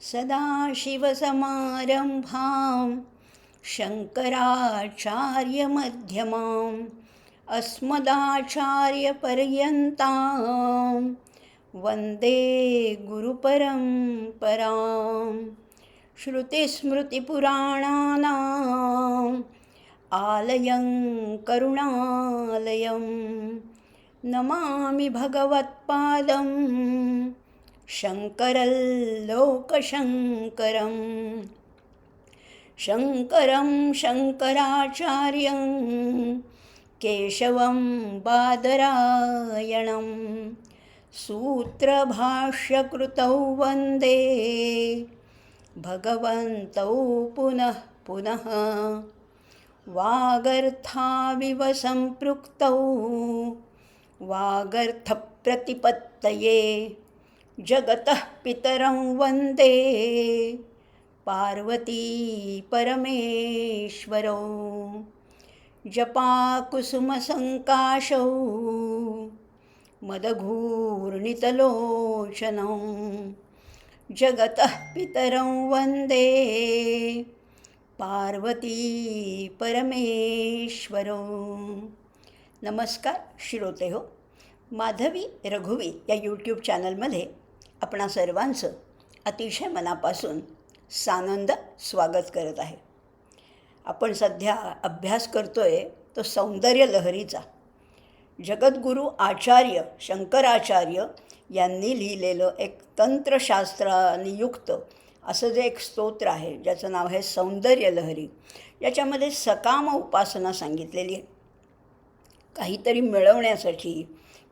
सदाशिवसमारम्भां शङ्कराचार्यमध्यमाम् अस्मदाचार्यपर्यन्तां वन्दे गुरुपरम्पराम्। श्रुतिस्मृतिपुराणानाम् आलयं करुणालयं नमामि भगवत्पादं शङ्करल्लोकशङ्करम्। शङ्करं शङ्कराचार्यं केशवं बादरायणं सूत्रभाष्यकृतौ वन्दे भगवन्तौ पुनः पुनः। वागर्थाविव सम्पृक्तौ वागर्थप्रतिपत्तये जगतः पितरं वन्दे पार्वती परमेश्वरौ। जपाकुसुमसङ्काशौ मदघूर्णितलोचनौ जगतः पितरं वन्दे पार्वती परमेश्वरौ। नमस्कार श्रोते हो, माधवी रघुवी या यूट्यूब चॅनलमध्ये आपणा सर्वांचं अतिशय मनापासून सानंद स्वागत करत आहे. आपण सध्या अभ्यास करतोय तो सौंदर्य लहरीचा. जगद्गुरू आचार्य शंकराचार्य यांनी लिहिलेलं एक तंत्रशास्त्राने युक्त असं जे एक स्तोत्र आहे ज्याचं नाव आहे सौंदर्य लहरी. याच्यामध्ये सकाम उपासना सांगितलेली आहे. काहीतरी मिळवण्यासाठी,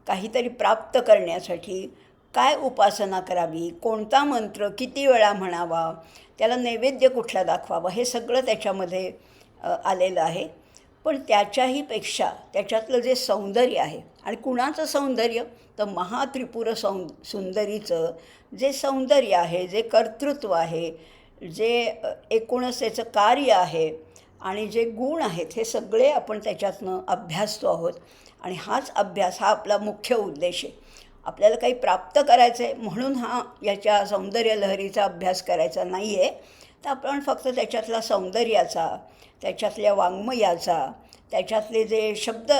काहीतरी प्राप्त करण्यासाठी काय उपासना करावी, कोणता मंत्र किती वेळा म्हणावा, त्याला नैवेद्य कुठला दाखवावा, हे सगळं त्याच्यामध्ये आलेलं आहे. पण त्याच्याही पेक्षा त्याच्यातलं जे सौंदर्य आहे, आणि कुणाचं सौंदर्य तर महात्रिपुर सुंदरीचं जे सौंदर्य आहे, जे कर्तृत्व आहे, जे एकूणच त्याचं कार्य आहे आणि जे गुण आहेत, हे सगळे आपण त्याच्यातनं अभ्यासतो आहोत. आणि हाच अभ्यास हा आपला मुख्य उद्देश आहे. आपल्याला काही प्राप्त करायचं आहे म्हणून याच्या सौंदर्य लहरीचा अभ्यास करायचा नाही आहे. तर आपण फक्त त्याच्यातला सौंदर्याचा, त्याच्यातल्या वाङ्मयाचा, त्याच्यातले जे शब्द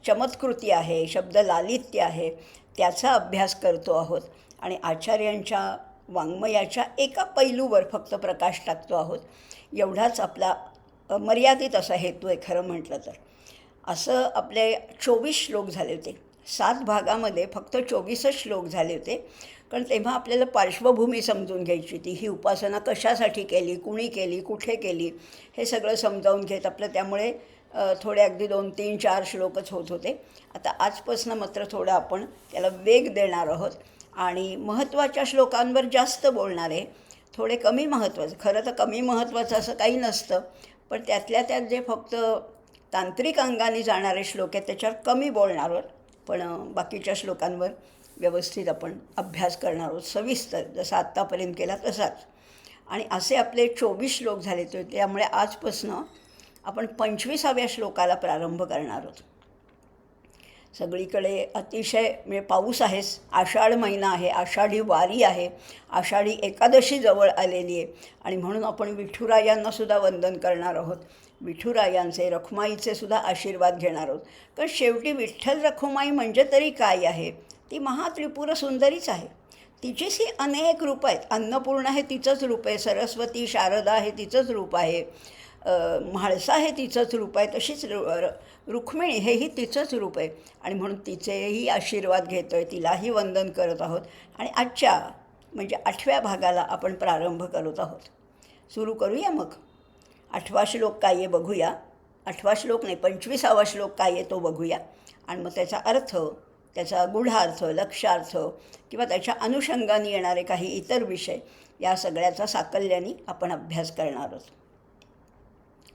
चमत्कृती आहे, शब्द लालित्य आहे, त्याचा अभ्यास करतो आहोत. आणि आचार्यांच्या वाङ्मयाच्या एका पैलूवर फक्त प्रकाश टाकतो आहोत. एवढाच आपला मर्यादित असा हेतू आहे खरं म्हटलं तर. असं आपले 24 श्लोक झाले होते. 7 भागामध्ये फक्त 24च श्लोक झाले होते. कारण तेव्हा आपल्याला पार्श्वभूमी समजून घ्यायची होती. ही उपासना कशासाठी केली, कुणी केली, कुठे केली, हे सगळं समजावून घेत आपलं. त्यामुळे थोडे अगदी 2, 3, 4 श्लोकच होत होते. आता आजपासून मात्र थोडं आपण त्याला वेग देणार आहोत आणि महत्त्वाच्या श्लोकांवर जास्त बोलणार आहे. थोडे कमी महत्त्वाचं, खरं तर कमी महत्त्वाचं असं काही नसतं, पण त्यातल्या त्यात जे फक्त तांत्रिक अंगाने जाणारे श्लोक आहेत त्याच्यावर कमी बोलणार आहोत. पण बाकीच्या श्लोकांवर व्यवस्थित आपण अभ्यास करणार आहोत, सविस्तर, जसा आत्तापर्यंत केला तसाच. आणि असे आपले 24 श्लोक झाले होते. त्यामुळे आजपासून आपण 25व्या श्लोकाला प्रारंभ करणार आहोत. सगळीकडे अतिशय म्हणजे पाऊस आहेच, आषाढ महिना आहे, आषाढी वारी आहे, आषाढी एकादशी जवळ आलेली आहे. आणि म्हणून आपण विठुरायांनासुद्धा वंदन करणार आहोत. विठुरायांचे, रखुमाईचे सुद्धा आशीर्वाद घेणार आहोत. कारण शेवटी विठ्ठल रखुमाई म्हणजे तरी काय आहे, ती महात्रिपुर सुंदरीच आहे. तिचीच ही अनेक रूप आहेत. अन्नपूर्णा हे तिचंच रूप आहे, सरस्वती शारदा हे तिचंच रूप आहे, म्हाळसा हे तिचंच रूप आहे, तशीच रुक्मिणी हेही तिचंच रूप आहे. आणि म्हणून तिचेही आशीर्वाद घेतो आहे, तिलाही वंदन करत आहोत. आणि आजच्या म्हणजे 8व्या भागाला आपण प्रारंभ करत आहोत. सुरू करूया मग. 8वा श्लोक काय आहे बघूया. 8वा श्लोक नाही, 25वा श्लोक काय आहे तो बघूया. आणि मग त्याचा अर्थ, त्याचा गूढार्थ, लक्षार्थ किंवा त्याच्या अनुषंगाने येणारे काही इतर विषय, या सगळ्याचा साकल्याने आपण अभ्यास करणार आहोत.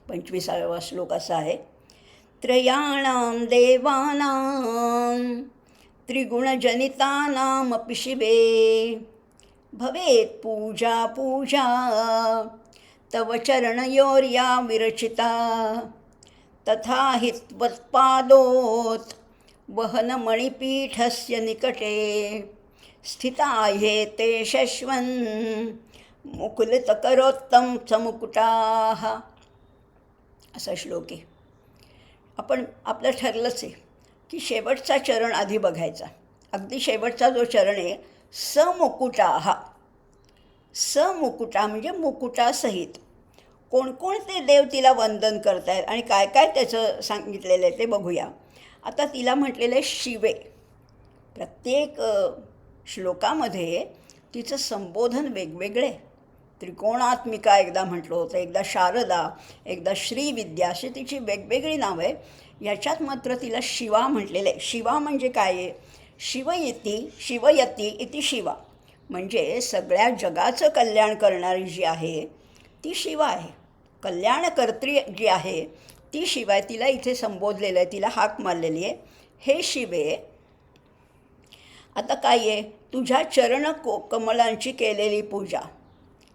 25वा श्लोक असा आहे. त्रयाणां देवानां त्रिगुणजनितानामपि शिवे भवेत् पूजा पूजा तव चरणयोर्या विरचिता तथा हि त्वत्पादोत् वहनमणिपीठस्य निकटे स्थिता ह्येते शश्वन् मुकुलितकरोत्तम मुकुटाः असा श्लोक आहे. आपण आपलं ठरलंच आहे की शेवटचा चरण आधी बघायचा. अगदी शेवटचा जो चरण आहे समुकुटाः, समुकुटा म्हणजे मुकुटासहित कोणकोणते देव तिला वंदन करत आहेत आणि काय काय त्याचं सांगितलेलं आहे ते बघूया. आता तिला म्हटलेलं आहे शिवे. प्रत्येक श्लोकामध्ये तिचं संबोधन वेगवेगळे. त्रिकोणात्मिका एकदा म्हटलं होतं, एकदा शारदा, एकदा श्रीविद्या, अशी तिची वेगवेगळी नावं आहे. याच्यात मात्र तिला शिवा म्हटलेलं आहे. शिवा म्हणजे काय आहे? शिवयती इति शिवा, म्हणजे सगळ्या जगाचं कल्याण करणारी जी आहे ती शिवा आहे. कल्याणकर्त्री जी आहे ती शिवाय तिला इथे संबोधलेलं आहे, तिला हाक मारलेली आहे, हे शिवे. आता काय आहे? तुझ्या चरण कमलांची केलेली पूजा.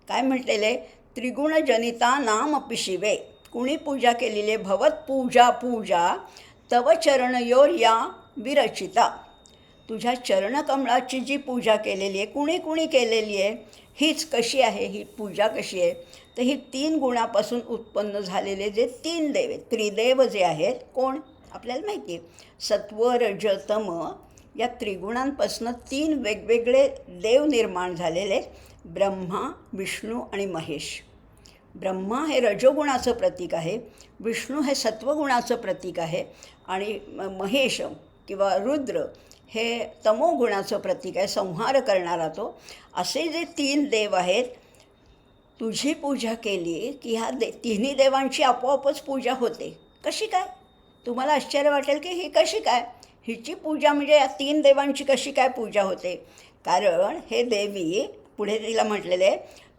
काय म्हटलेले? त्रिगुणजनिता नामपि शिवे. कुणी पूजा केलेली आहे? भवत पूजा पूजा तव चरणयोर या विरचिता. तुझ्या चरणकमळाची जी पूजा केलेली आहे, कुणी कुणी केलेली आहे? हीच कशी आहे? ही पूजा कशी आहे? तर ही 3 गुणापासून उत्पन्न झालेले जे 3 देव आहेत, त्रिदेव जे आहेत, कोण? आपल्याला माहिती आहे, सत्व रज तम या त्रिगुणांपासून 3 वेगवेगळे देव निर्माण झालेले, ब्रह्मा, विष्णू आणि महेश. ब्रह्मा हे रजोगुणाचं प्रतीक आहे, विष्णू हे सत्वगुणाचं प्रतीक आहे आणि महेश किंवा रुद्र हे तमोगुणाचं प्रतीक आहे, संहार करणारा तो. असे जे 3 देव आहेत, तुझी पूजा केली की ह्या तिन्ही देवांची आपोआपच पूजा होते. कशी काय? तुम्हाला आश्चर्य वाटेल की ही कशी काय? हिची पूजा म्हणजे या 3 देवांची कशी काय पूजा होते? कारण हे देवी पुढे तिला म्हटलेले,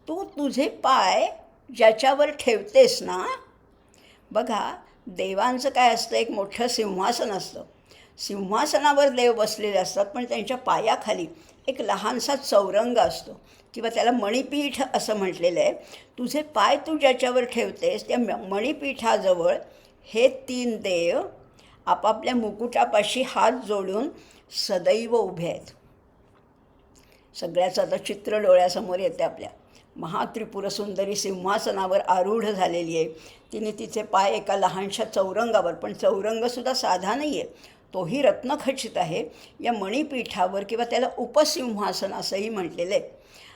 तू तुझे पाय ज्याच्यावर ठेवतेस ना, बघा देवांचं काय असतं, एक मोठं सिंहासन असतं. सिंहासनावर देव बसलेले असतात, पण त्यांच्या पायाखाली एक लहानसा चौरंग असतो किंवा त्याला मणिपीठ असं म्हटलेलं आहे. तुझे पाय तू ज्याच्यावर ठेवतेस त्या मणिपीठाजवळ हे 3 देव आपापल्या मुकुटापाशी हात जोडून सदैव उभे आहेत. सगळ्याचं आता चित्र डोळ्यासमोर येते आपल्या. महात्रिपुरसुंदरी सिंहासनावर आरूढ झालेली आहे. तिने तिचे पाय एका लहानशा चौरंगावर, पण चौरंगसुद्धा साधा नाही आहे, तोही रत्नखचित आहे, या मणिपीठावर किंवा त्याला उपसिंहासन असंही म्हटलेलं आहे.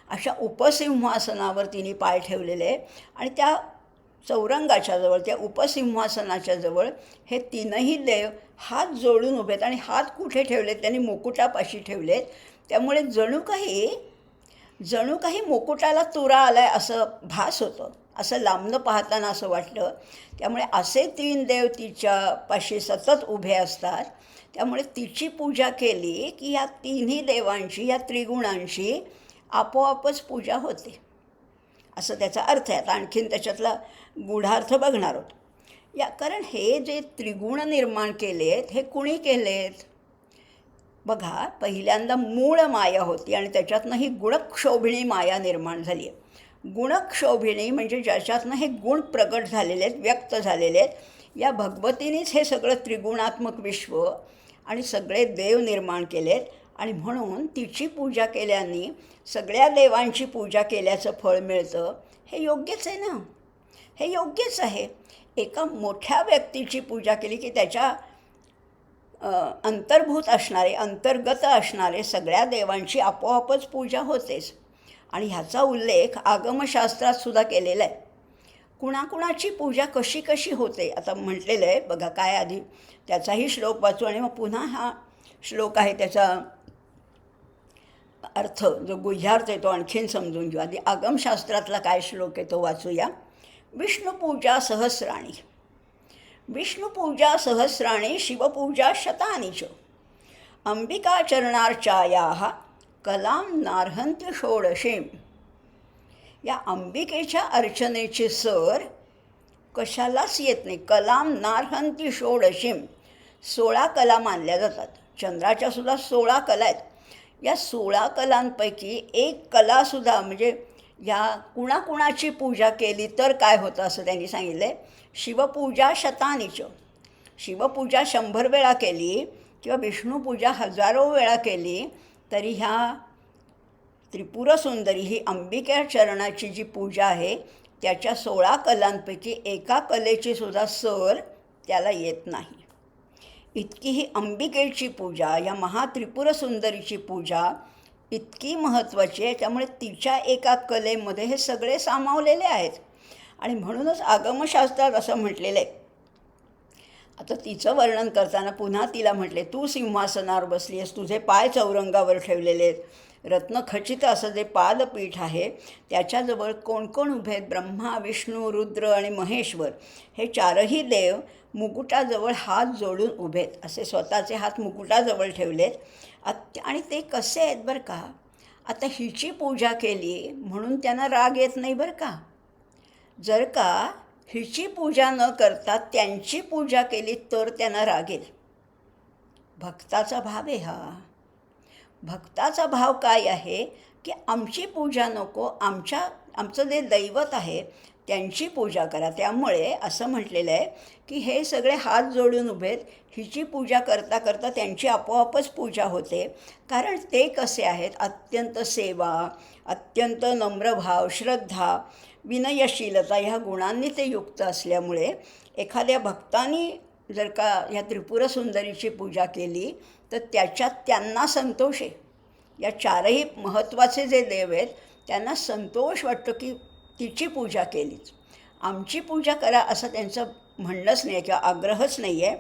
अशा उपसिंहासनावर तिने पाय ठेवलेले आहे आणि त्या चौरंगाच्या जवळ, त्या उपसिंहासनाच्या जवळ हे 3ही देव हात जोडून उभे आहेत. आणि हात कुठे ठेवलेत? त्यांनी मुकुटापाशी ठेवलेत. त्यामुळे जणू काही मुकुटाला तुरा आला आहे असं भास होतं, असं लांबनं पाहताना असं वाटलं. त्यामुळे असे 3 देव तिच्यापाशी सतत उभे असतात. त्यामुळे तिची पूजा केली की या 3ही देवांची, या त्रिगुणांची आपोआपच पूजा होते, असं त्याचा अर्थ आहे. आता आणखीन त्याच्यातला गूढार्थ बघणार आहोत कारण हे जे त्रिगुण निर्माण केलेत हे कुणी केलेत? बघा, पहिल्यांदा मूळ माया होती आणि त्याच्यातनं ही गुणक्षोभिणी माया निर्माण झाली आहे. गुणक्षोभिणी म्हणजे ज्याच्यातनं हे गुण प्रगट झालेले आहेत, व्यक्त झालेले आहेत. या भगवतीनेच हे सगळं त्रिगुणात्मक विश्व आणि सगळे देव निर्माण केलेत आणि म्हणून तिची पूजा केल्याने सगळ्या देवांची पूजा केल्याचं फळ मिळतं. हे योग्यच आहे ना, हे योग्यच आहे. एका मोठ्या व्यक्तीची पूजा केली की त्याच्या अंतर्भूत असणारे, अंतर्गत असणारे सगळ्या देवांची आपोआपच पूजा होतेच. आणि ह्याचा उल्लेख आगमशास्त्रात सुद्धा केलेला आहे. कुणाकुणाची पूजा कशी कशी होते आता म्हटलेलं आहे बघा. काय आधी त्याचाही श्लोक वाचू आणि मग पुन्हा हा श्लोक आहे त्याचा अर्थ, जो गुह्यार्थ आहे तो आणखीन समजून घेऊ. आधी आगमशास्त्रातला काय श्लोक आहे तो वाचूया. विष्णुपूजा सहस्राणी, विष्णुपूजा सहस्राणी शिवपूजा शतानि च, अंबिकाचरणार्चायाः कलां नार्हन्त्य षोडशीं. या अंबिकेच्या अर्चनेची सर कशालाच येत नाही. कलां नार्हन्त्य षोडशीं, 16 कला मानल्या जातात. चंद्राच्यासुद्धा 16 कला आहेत. या 16 कलांपैकी एक कलासुद्धा म्हणजे या कुणाकुणाची पूजा केली तर काय होतं असं त्यांनी सांगितलं आहे. शिवपूजा शतानिच, शिवपूजा 100 वेळा केली किंवा विष्णुपूजा हजारो वेळा केली तरी ह्या त्रिपुरसुंदरी ही अंबिका चरणाची जी पूजा आहे त्याच्या 16 कलांपैकी एका कलेची सुद्धा सर त्याला येत नाही. इतकी ही अंबिकेची पूजा, या महात्रिपुरसुंदरीची पूजा इतकी महत्त्वाची आहे. त्यामुळे तिच्या एका कलेमध्ये हे सगळे सामावलेले आहेत. आणि म्हणूनच आगमशास्त्रात असं म्हटलेलं आहे. आता तिचं वर्णन करताना पुन्हा तिला म्हटले, तू सिंहासनावर बसली आहेस, तुझे पाय चौरंगावर ठेवलेले आहेत, रत्नखचित असं जे पादपीठ आहे त्याच्याजवळ कोण कोण उभे आहेत? ब्रह्मा, विष्णू, रुद्र आणि महेश्वर हे चारही देव मुकुटाजवळ हात जोडून उभे आहेत. असे स्वतःचे हात मुकुटाजवळ ठेवलेत. आणि ते कसे आहेत बरं का. आता हिची पूजा केली म्हणून त्यांना राग येत नाही बरं का. जर का हिची पूजा न करता त्यांची पूजा केली तर त्यांना राग येईल. भक्ताचा भाव आहे हा. भक्ताचा भाव काय आहे की आमची पूजा नको, आमचं जे दैवत आहे त्यांची पूजा करा. त्यामुळे असं म्हटलेलं आहे की हे सगळे हात जोडून उभेत, हिची पूजा करता करता त्यांची आपोआपच पूजा होते. कारण ते कसे आहेत? अत्यंत सेवा, अत्यंत नम्रभाव, श्रद्धा, विनयशीलता ह्या गुणांनी ते युक्त असल्यामुळे एखाद्या भक्तानी जर का ह्या त्रिपुरसुंदरीची पूजा केली तर त्याच्यात त्यांना संतोष आहे. या चारही महत्त्वाचे जे देव आहेत त्यांना संतोष वाटतो की तिची पूजा केलीच. आमची पूजा करा असं त्यांचं म्हणणंच नाही किंवा आग्रहच नाही आहे.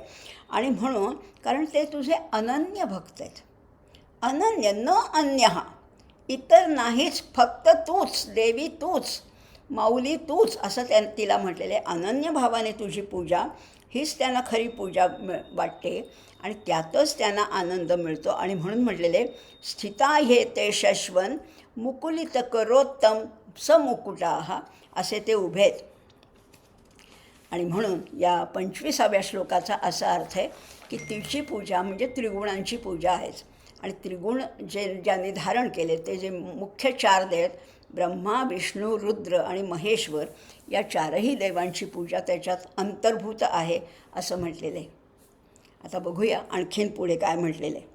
आणि म्हणून कारण ते तुझे अनन्य भक्त आहेत. अनन्य, न अन्य, इतर नाहीच, फक्त तूच देवी, तूच माऊली, तूच असं तिला म्हटलेलं आहे. अनन्य भावाने तुझी पूजा हीच त्यांना खरी पूजा वाटते आणि त्यातच त्यांना आनंद मिळतो. आणि म्हणून म्हटलेले स्थिता हे ते शश्वन मुकुलित करोत्तम समुकुटाहा असे ते उभे आहेत. आणि म्हणून या 25व्या श्लोकाचा असा अर्थ आहे की तिची पूजा म्हणजे त्रिगुणांची पूजा आहेच. आणि त्रिगुण ज्यांनी धारण केले ते जे मुख्य 4 देव आहेत, ब्रह्मा, विष्णू, रुद्र आणि महेश्वर, या चारही देवांची पूजा त्याच्यात अंतर्भूत आहे असं म्हटलेलं आहे. आता बघूया आणखीन पुढे काय म्हटलेलं आहे.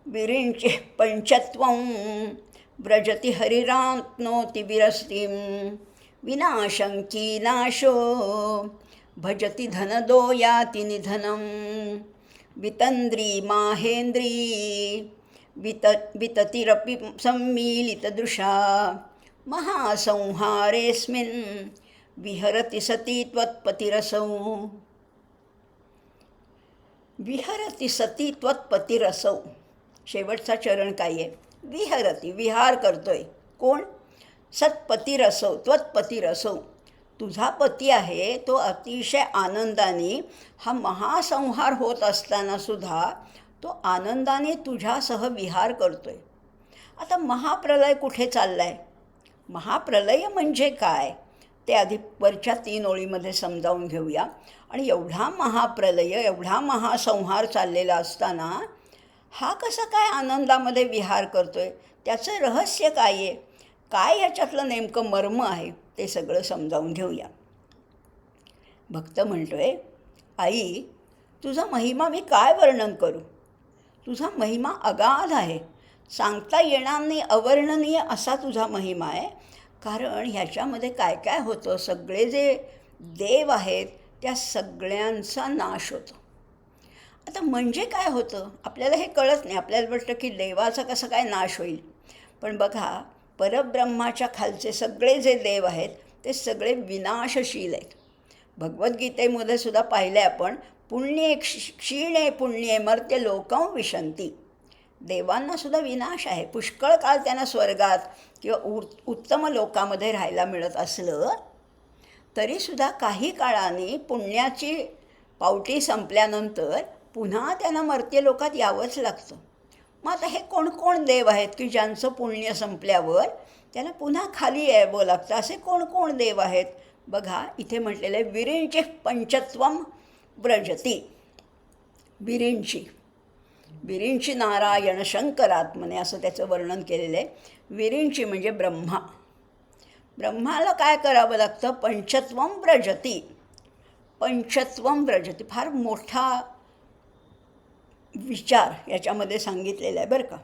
विरिंचे पंचत्वं व्रजति हरिरात्नोति विरस्तिं विनाशंकी नाशो भजति धनदो याति निधनं वितन्द्री माहेन्द्री विततिरपि सम्मीलितदृशा महासंहारेऽस्मिन् विहरति सती त्वत्पतिरसौ. विहरति सती त्वत्पतिरसौ, शेवटचा चरण काय आहे? विहरती, विहार करतोय. कोण? सत्पतिरसौ, त्वत्पतिरसौ, तुझा पती आहे तो अतिशय आनंदाने, हा महासंहार होत असतानासुद्धा तो आनंदाने तुझ्यासह विहार करतोय. आता महाप्रलय कुठे चालला आहे? महाप्रलय म्हणजे काय ते आधी वरच्या 3 ओळीमध्ये समजावून घेऊया. आणि एवढा महाप्रलय, एवढा महासंहार चाललेला असताना हा कसा काय आनंदामध्ये विहार करतोय? त्याचं रहस्य काय आहे? काय याच्यातलं नेमकं मर्म आहे ते सगळं समजावून घेऊया. भक्त म्हणतोय, आई तुझा महिमा मी काय वर्णन करू? तुझा महिमा अगाध आहे, सांगता येणार नाही, अवर्णनीय असा तुझा महिमा आहे. कारण ह्याच्यामध्ये काय काय होतं, सगळे जे देव आहेत त्या सगळ्यांचा नाश होतो. आता म्हणजे काय होतं आपल्याला हे कळत नाही. आपल्याला वाटतं की देवाचा कसं काय नाश होईल. पण बघा, परब्रह्माच्या खालचे सगळे जे देव आहेत ते सगळे विनाशशील आहेत. भगवद्गीतेमध्ये सुद्धा पाहिलं आहे आपण, पुण्ये क्षीणे पुण्ये मर्त्य लोकं विशंती. देवांनासुद्धा विनाश आहे. पुष्कळ काळ त्यांना स्वर्गात किंवा उत्तम लोकामध्ये राहायला मिळत असलं तरीसुद्धा काही काळाने पुण्याची पावटी संपल्यानंतर पुन्हा त्यांना मर्त्य लोकात यावंच लागतं. मग आता हे कोण कोण देव आहेत की ज्यांचं पुण्य संपल्यावर त्यांना पुन्हा खाली यावं लागतं? असे कोण कोण देव आहेत? बघा इथे म्हटलेलं आहे, विरिंचे पंचत्वं व्रजती. विरिंची नारायण शंकरात्मने असं त्याचं वर्णन केलेलं आहे. विरिंची म्हणजे ब्रह्मा. ब्रह्माला काय करावं लागतं? पंचत्वं व्रजती. पंचत्वं व्रजती फार मोठा विचार याच्यामध्ये सांगितलेला आहे बरं का.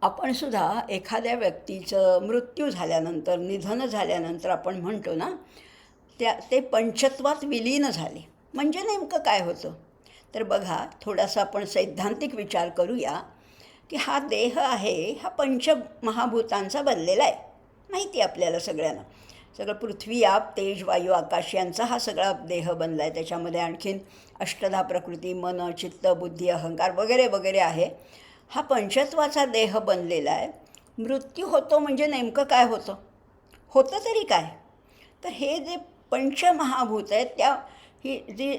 आपण सुद्धा एखाद्या व्यक्तीचं मृत्यू झाल्यानंतर, निधन झाल्यानंतर आपण म्हणतो ना, ते पंचत्वात विलीन झाले. म्हणजे नेमकं काय होतं? तर बघा, थोडासा आपण सैद्धांतिक विचार करूया की हा देह आहे, हा पंचमहाभूतांचा बनलेला आहे. माहिती आहे आपल्याला सगळ्यांना. सगळं पृथ्वी, आप, तेज, वायू, आकाश यांचा हा सगळा देह बनला आहे. त्याच्यामध्ये आणखीन अष्टधा प्रकृती, मन, चित्त, बुद्धी, अहंकार वगैरे वगैरे आहे. हा पंचत्वाचा देह बनलेला आहे. मृत्यू होतो म्हणजे नेमकं काय होतं? होतं तरी काय? तर हे जे पंचमहाभूत आहेत, ही जी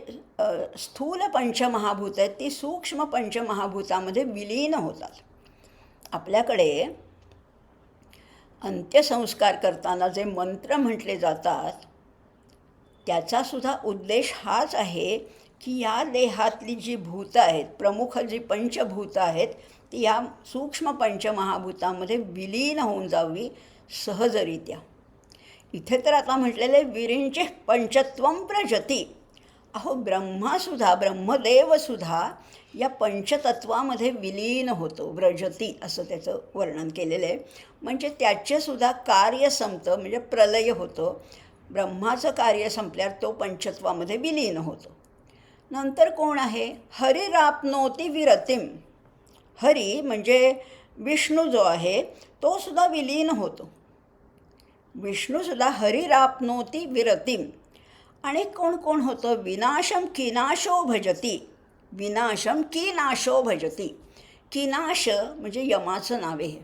स्थूल पंचमहाभूत आहेत ती सूक्ष्म पंचमहाभूतामध्ये विलीन होतात. आपल्याकडे अंत्यसंस्कार करताना जे मंत्र म्हटले जातात त्याचासुद्धा उद्देश हाच आहे की या देहातली जी भूतं आहेत, प्रमुख जी पंचभूतं आहेत, ती या सूक्ष्म पंचमहाभूतामध्ये विलीन होऊन जावी सहजरित्या. इथे तर आता म्हटलेलं आहे विरिंचे पंचत्वं प्रजती. अहो, ब्रह्मदेवसुद्धा या पंचतत्वामध्ये विलीन होतो, व्रजती असं त्याचं वर्णन केलेलं आहे. म्हणजे त्याचेसुद्धा कार्य संपतं, म्हणजे प्रलय होतो. ब्रह्माचं कार्य संपल्यावर तो पंचत्वामध्ये विलीन होतो. नंतर कोण आहे? हरिराप्नोती विरतिम. हरी म्हणजे विष्णू जो आहे तो सुद्धा विलीन होतो. विष्णूसुद्धा हरिराप्नोती विरतिम. आणि कोण कोण होतं? विनाशम किनाशो भजती. विनाशम किनाशो भजती. किनाश म्हणजे यमाचं नाव आहे.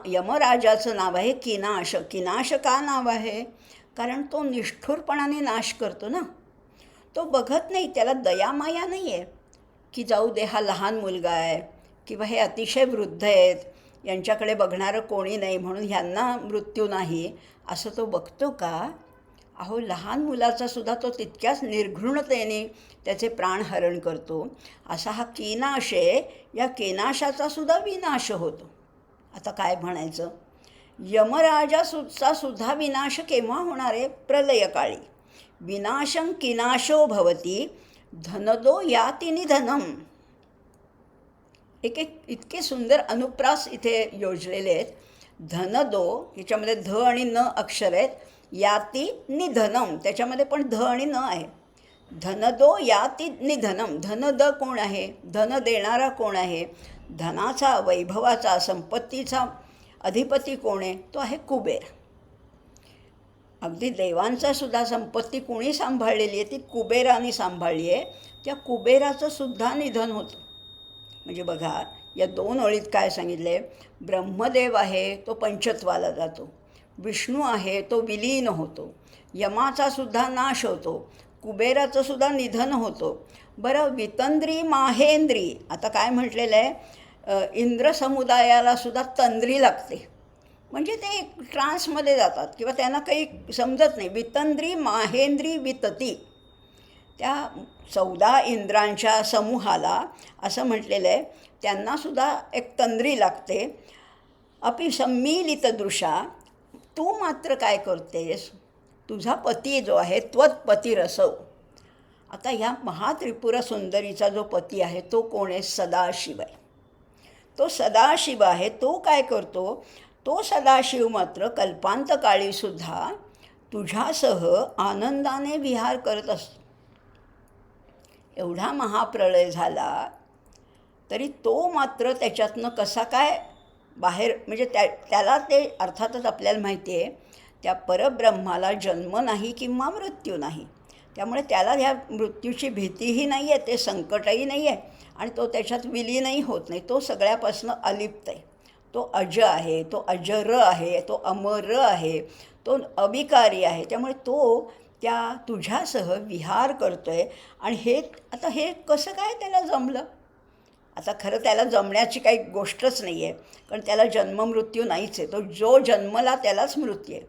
यमराजाचं नाव आहे किनाश. किनाश का नाव आहे? कारण तो निष्ठुरपणाने नाश करतो ना. तो बघत नाही, त्याला दयामाया नाही आहे की जाऊ दे, हा लहान मुलगा आहे किंवा हे अतिशय वृद्ध आहेत, यांच्याकडे बघणारं कोणी नाही म्हणून ह्यांना मृत्यू नाही, असं तो बघतो का? अहो, लहान मुलाचा सुद्धा तो तितक्याच निर्घृणतेने त्याचे प्राणहरण करतो. असा हा किनाश आहे. या किनाशाचा सुद्धा विनाश होतो. आता काय म्हणायचं? यमराजाचा सुद्धा विनाश केव्हा होणार आहे? प्रलयकाळी. विनाशं किनाशो भवती धनदो याति निधनम. एक इतके सुंदर अनुप्रास इथे योजलेले आहेत. धनदो ह्याच्यामध्ये ध आणि न अक्षर आहेत. याति निधनम त्याच्यामध्ये पण ध आणि न आहे. धनदो याति निधनम. धनद कोण आहे? धन देणारा कोण आहे? धनाचा, वैभवाचा, संपत्तीचा अधिपती कोण आहे? तो आहे कुबेर. अगदी देवांचा सुद्धा संपत्ती कोणी सांभाळलेली आहे? ती कुबेराने सांभाळली आहे. त्या कुबेराचं सुद्धा निधन होतं. म्हणजे बघा, या दोन ओळीत काय सांगितले? ब्रह्मदेव आहे तो पंचत्वाला जातो, विष्णू आहे तो विलीन होतो, यमाचा सुद्धा नाश होतो, कुबेराचं सुद्धा निधन होतो. बरं, वितंद्री माहेंद्री. आता काय म्हटलेलं आहे? इंद्र समुदायाला सुद्धा तंद्री लागते. म्हणजे ते ट्रान्समध्ये जातात किंवा त्यांना काही समजत नाही. वितंद्री माहेंद्री वितती. त्या 14 इंद्रांच्या समूहाला असं म्हटलेलं आहे, त्यांनासुद्धा एक तंद्री लागते. अपि सम्मीलित दृशा. तू मात्र काय करतेस? तुझा पती जो आहे त्वत्पती रसव. आता ह्या महात्रिपुरा सुंदरीचा जो पती आहे तो कोण आहे? सदाशिव आहे. तो सदाशिव आहे. तो काय करतो? तो सदाशिव मात्र कल्पांतकाळीसुद्धा तुझ्यासह आनंदाने विहार करत असतो. एवढा महाप्रलय झाला तरी तो मात्र त्याच्यातनं कसा काय बाहेर? म्हणजे त्याला ते अर्थातच आपल्याला माहिती आहे त्या परब्रह्माला जन्म नाही किंवा मृत्यू नाही. त्यामुळे त्याला ह्या मृत्यूची भीतीही नाही आहे, ते संकटही नाही आहे आणि तो त्याच्यात विलीनही होत नाही. तो सगळ्यापासून अलिप्त आहे. तो अज आहे, तो अजर आहे, तो अमर आहे, तो अविकारी आहे. त्यामुळे तो त्या तुझ्यासह विहार करतो आहे. आणि हे कसं काय त्याला जमलं? आता खरं त्याला जमण्याची काही गोष्टच नाही आहे, कारण त्याला जन्ममृत्यू नाहीच आहे. तो जो जन्मला त्यालाच मृत्यू आहे.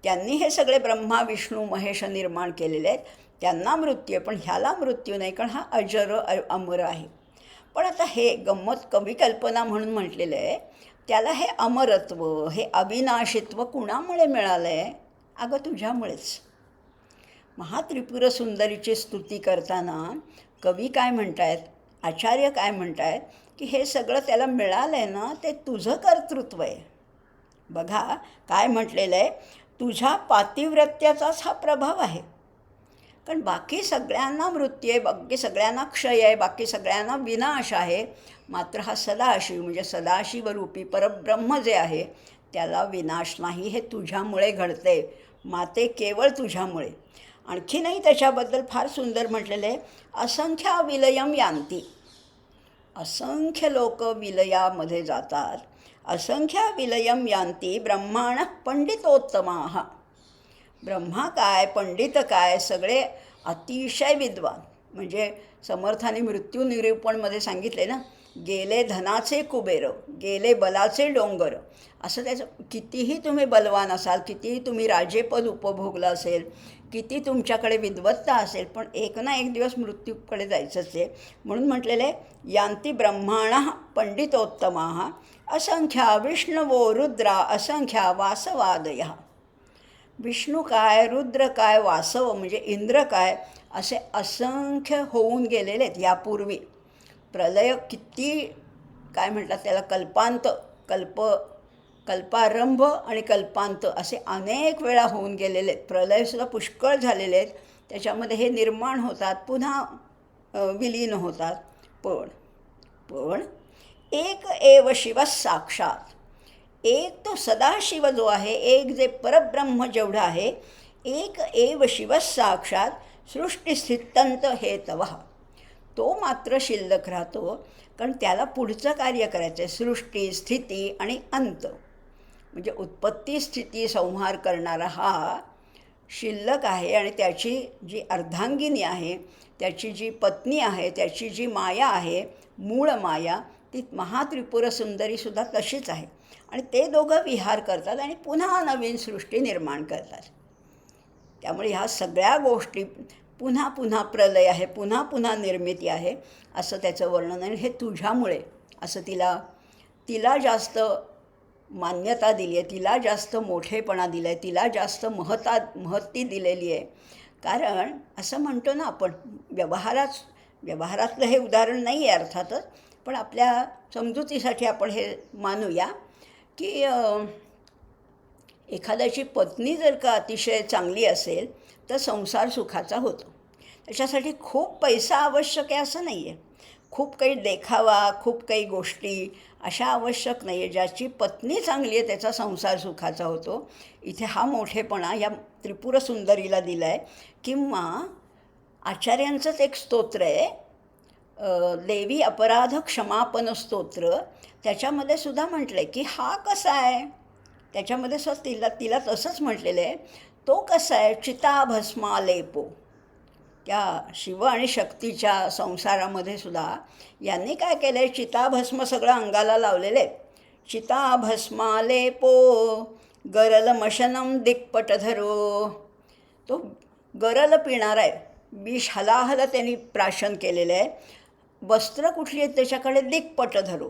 त्यांनी हे सगळे ब्रह्मा, विष्णू, महेश निर्माण केलेले आहेत, त्यांना मृत्यू आहे, पण ह्याला मृत्यू नाही, कारण हा अजर अमर आहे. पण आता हे गंमत कविकल्पना म्हणून म्हटलेलं आहे. त्याला हे अमरत्व, हे अविनाशित्व कुणामुळे मिळालं आहे? अगं तुझ्यामुळेच. महात्रिपुर सुंदरीची स्तुती करताना कवी काय म्हणत आहेत? आचार्य काय म्हणत आहेत की हे सगळं त्याला मिळालं आहे ना, ते तुझं कर्तृत्व आहे. बघा काय म्हटलेलं आहे, तुझ्या पातिव्रत्याचाच हा प्रभाव आहे. कारण बाकी सगळ्यांना मृत्यू आहे, बाकी सगळ्यांना क्षय आहे, बाकी सगळ्यांना विनाश आहे. मात्र हा सदाशिव म्हणजे सदाशिवरूपी परब्रह्म जे आहे त्याला विनाश नाही. हे तुझ्यामुळे घडते माते, केवळ तुझ्यामुळे. आणखीनही त्याच्याबद्दल फार सुंदर म्हटलेलं आहे, असंख्य विलयम यांती. असंख्य लोक विलयामध्ये जातात. असंख्य विलयम यांती ब्रह्माण पंडितोत्तमाः. ब्रह्मा काय, पंडित काय, सगळे अतिशय विद्वान. म्हणजे समर्थाने मृत्यू निरूपणमध्ये सांगितले ना, गेले धनाचे कुबेर, गेले बलाचे डोंगर. असं त्याचं, कितीही तुम्ही बलवान असाल, कितीही तुम्ही राजेपद उपभोगलं असेल, किती तुमच्याकडे विद्वत्ता असेल, पण एक ना एक दिवस मृत्यूकडे जायचंच आहे. म्हणून म्हटलेलं आहे, यांती ब्रह्माणः पंडितोत्तमाः असंख्या विष्णवो रुद्रा असंख्या वासवादयः. विष्णू काय, रुद्र काय, वासव म्हणजे इंद्र काय, असे असंख्य होऊन गेलेले आहेत यापूर्वी. प्रलय किती काय म्हणतात त्याला, कल्पांत, कल्पारंभ आणि कल्पांत असे अनेक वेळा होऊन गेलेले आहेत. प्रलयसुद्धा पुष्कळ झालेले आहेत. त्याच्यामध्ये हे निर्माण होतात, पुन्हा विलीन होतात. पण एक एव शिव साक्षात, एक तो सदाशिव जो आहे, एक जे परब्रह्म जेवढं आहे, एक एव शिव साक्षात सृष्टिस्थित्यंत हेतवः. तो मात्र शिल्लक राहतो, कारण त्याला पुढचं कार्य करायचं आहे. सृष्टी, स्थिती आणि अंत म्हणजे उत्पत्ती, स्थिती, संहार करणारा हा शिल्लक आहे. आणि त्याची जी अर्धांगिनी आहे, त्याची जी पत्नी आहे, त्याची जी माया आहे, मूळ माया, ती महात्रिपुर सुंदरीसुद्धा तशीच आहे. आणि ते दोघं विहार करतात आणि पुन्हा नवीन सृष्टी निर्माण करतात. त्यामुळे ह्या सगळ्या गोष्टी, पुन्हा पुन्हा प्रलय आहे, पुन्हा पुन्हा निर्मिती आहे, असं त्याचं वर्णन. आणि हे तुझ्यामुळे असं तिला जास्त मान्यता दिली आहे, तिला जास्त मोठेपणा दिला आहे, तिला जास्त महत्ती दिलेली आहे. कारण असं म्हणतो ना आपण, व्यवहारातलं हे उदाहरण नाही आहे अर्थातच, पण आपल्या समजुतीसाठी आपण हे मानूया की एखाद्याची पत्नी जर का अतिशय चांगली असेल तर संसार सुखाचा होतो. त्याच्यासाठी खूप पैसा आवश्यक आहे असं नाही आहे, खूप काही देखावा, खूप काही गोष्टी अशा आवश्यक नाही आहे. ज्याची पत्नी चांगली आहे त्याचा संसार सुखाचा होतो. इथे हा मोठेपणा या त्रिपुर सुंदरीला दिला आहे. किंवा आचार्यांचंच एक स्तोत्र आहे, देवी अपराध क्षमापन स्तोत्र, त्याच्यामध्ये सुद्धा म्हटलं आहे की हा कसा आहे. त्याच्यामध्ये तिला तसंच म्हटलेलं आहे, तो कसा आहे, चिताभस्मालेपो. त्या शिव आणि शक्तीच्या संसारामध्ये सुद्धा यांनी काय केलं आहे, चिताभस्म सगळं अंगाला लावलेले आहेत. चिताभस्मालेपो गरलमशनम दिक्पटधरो. तो गरल पिणारा आहे, विष हलाहल त्यांनी प्राशन केलेलं आहे. वस्त्र कुठली आहेत त्याच्याकडे, दिक्पटधरो,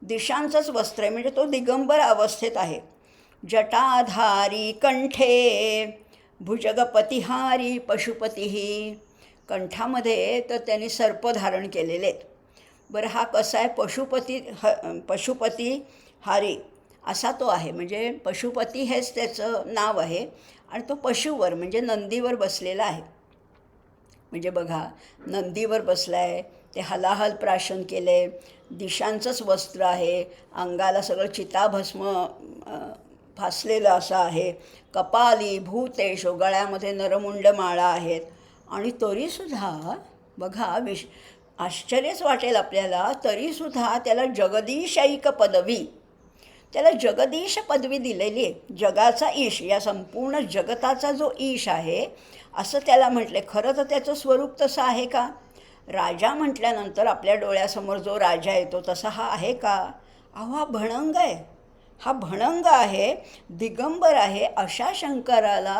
दिशांचंच वस्त्र आहे, म्हणजे तो दिगंबर अवस्थेत आहे. जटाधारी कंठे भुजगपतिहारी पशुपतीही. कंठामध्ये तर त्यांनी सर्प धारण केलेले आहेत. बरं हा कसा आहे, पशुपती हारी असा तो आहे. म्हणजे पशुपती हेच त्याचं नाव आहे. आणि तो पशुवर म्हणजे नंदीवर बसलेला आहे. म्हणजे बघा, नंदीवर बसला आहे, ते हलाहल प्राशन केलं आहे, दिशांचंच वस्त्र आहे, अंगाला सगळं चिताभस्म फासलेलं असं आहे, कपाली भूतेशो, गळ्यामध्ये नरमुंड माळा आहेत. आणि तरीसुद्धा बघा, आश्चर्यच वाटेल आपल्याला, तरीसुद्धा त्याला जगदीशैक पदवी, त्याला जगदीश पदवी दिलेली आहे. जगाचा ईश, या संपूर्ण जगताचा जो ईश आहे असं त्याला म्हटले. खरं तर त्याचं स्वरूप तसं आहे का? राजा म्हटल्यानंतर आपल्या डोळ्यासमोर जो राजा येतो तसा हा आहे का? अहो हा भणंग आहे, हा भणंग आहे, दिगंबर आहे. अशा शंकराला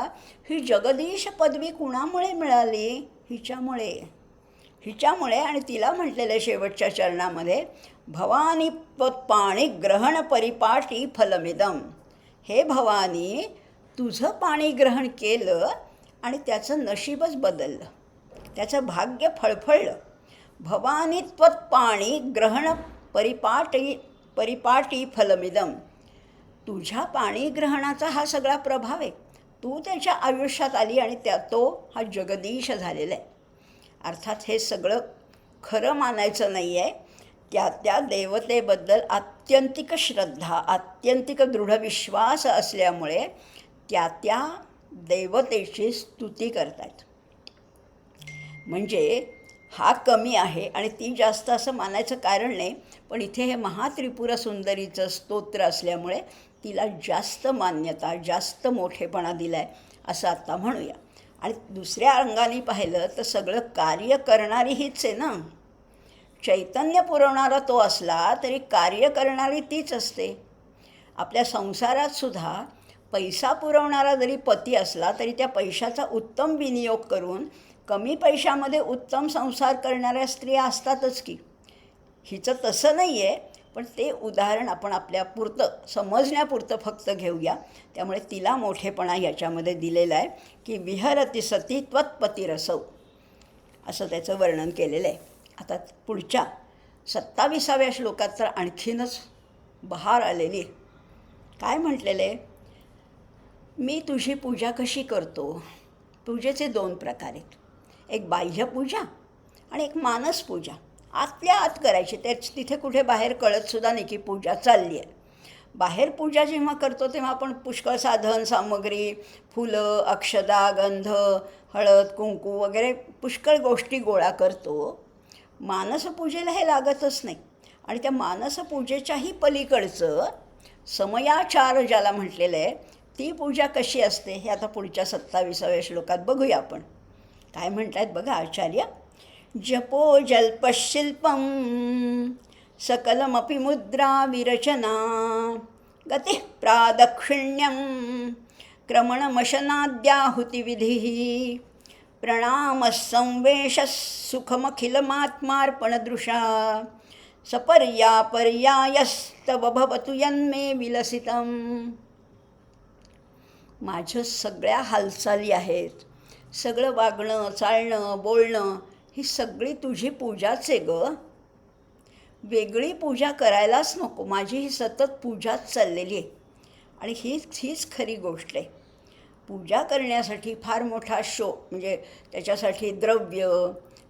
ही जगदीश पदवी कुणामुळे मिळाली? हिच्यामुळे. आणि तिला म्हटलेलं शेवटच्या चरणामध्ये, भवानी पाणी ग्रहण परिपाटी फलमिदम. हे भवानी, तुझं पाणी ग्रहण केलं आणि त्याचं नशीबच बदललं, त्याचं भाग्य फळफळलं. भवानी त्वत्पाणी ग्रहण परिपाटी फलमिदम. तुझ्या पाणीग्रहणाचा हा सगळा प्रभाव आहे. तू त्याच्या आयुष्यात आली आणि तो हा जगदीश झालेला आहे. अर्थात हे सगळं खरं मानायचं नाही आहे. त्या देवतेबद्दल आत्यंतिक श्रद्धा, आत्यंतिक दृढ विश्वास असल्यामुळे त्या देवतेची स्तुती करतात. म्हणजे हा कमी आहे आणि ती जास्त असं मानायचं कारण नाही. पण इथे हे महात्रिपुर सुंदरीचं स्तोत्र असल्यामुळे तिला जास्त मान्यता, जास्त मोठेपणा दिला आहे असं आत्ता म्हणूया. आणि दुसऱ्या अंगाने पाहिलं तर सगळं कार्य करणारी हीच आहे ना. चैतन्य पुरवणारा तो असला तरी कार्य करणारी तीच असते. आपल्या संसारात सुद्धा पैसा पुरवणारा जरी पती असला तरी त्या पैशाचा उत्तम विनियोग करून कमी पैशामध्ये उत्तम संसार करणाऱ्या स्त्रिया असतातच की. हिचं तसं नाही आहे, पण ते उदाहरण आपण आपल्यापुरतं समजण्यापुरतं फक्त घेऊया. त्यामुळे तिला मोठेपणा याच्यामध्ये दिलेला आहे की विहरती सती त्वत्पतिरसौ असं त्याचं वर्णन केलेलं आहे. आता पुढच्या 27व्या श्लोकात तर आणखीनच बहार आलेली. काय म्हटलेलं आहे? मी तुझी पूजा कशी करतो? पूजेचे 2 प्रकार आहेत. एक बाह्यपूजा आणि एक मानसपूजा. आतल्या आत करायची. तिथे कुठे बाहेर कळतसुद्धा नाही की पूजा चालली आहे. बाहेर पूजा जेव्हा करतो तेव्हा आपण पुष्कळ साधन सामग्री, फुलं, अक्षदा, गंध, हळद, कुंकू वगैरे पुष्कळ गोष्टी गोळा करतो. मानसपूजेला हे लागतच नाही. आणि त्या मानसपूजेच्याही पलीकडचं समयाचार ज्याला म्हटलेलं आहे, ती पूजा कशी असते हे आता पुढच्या 27व्या श्लोकात बघूया आपण. काय म्हणतात बघा आचार्य. जपो जल्पशिल्पं सकलमपि मुद्रा विरचना गतिः प्रादक्षिण्यं क्रमणमशनाद्याहुतिविधिः प्रणामः संवेशः सुखमखिलमात्मार्पणदृशा सपर्यापर्यायस्तव भवतु यन्मे विलसितम्. माझं सगळ्या हालचाली आहेत, सगळं वागणं, चालणं, बोलणं ही सगळी तुझी पूजाच आहे ग. वेगळी पूजा करायलाच नको. माझी ही सतत पूजाच चाललेली आहे. आणि हीच खरी गोष्ट आहे. पूजा करण्यासाठी फार मोठा शो, म्हणजे त्याच्यासाठी द्रव्य,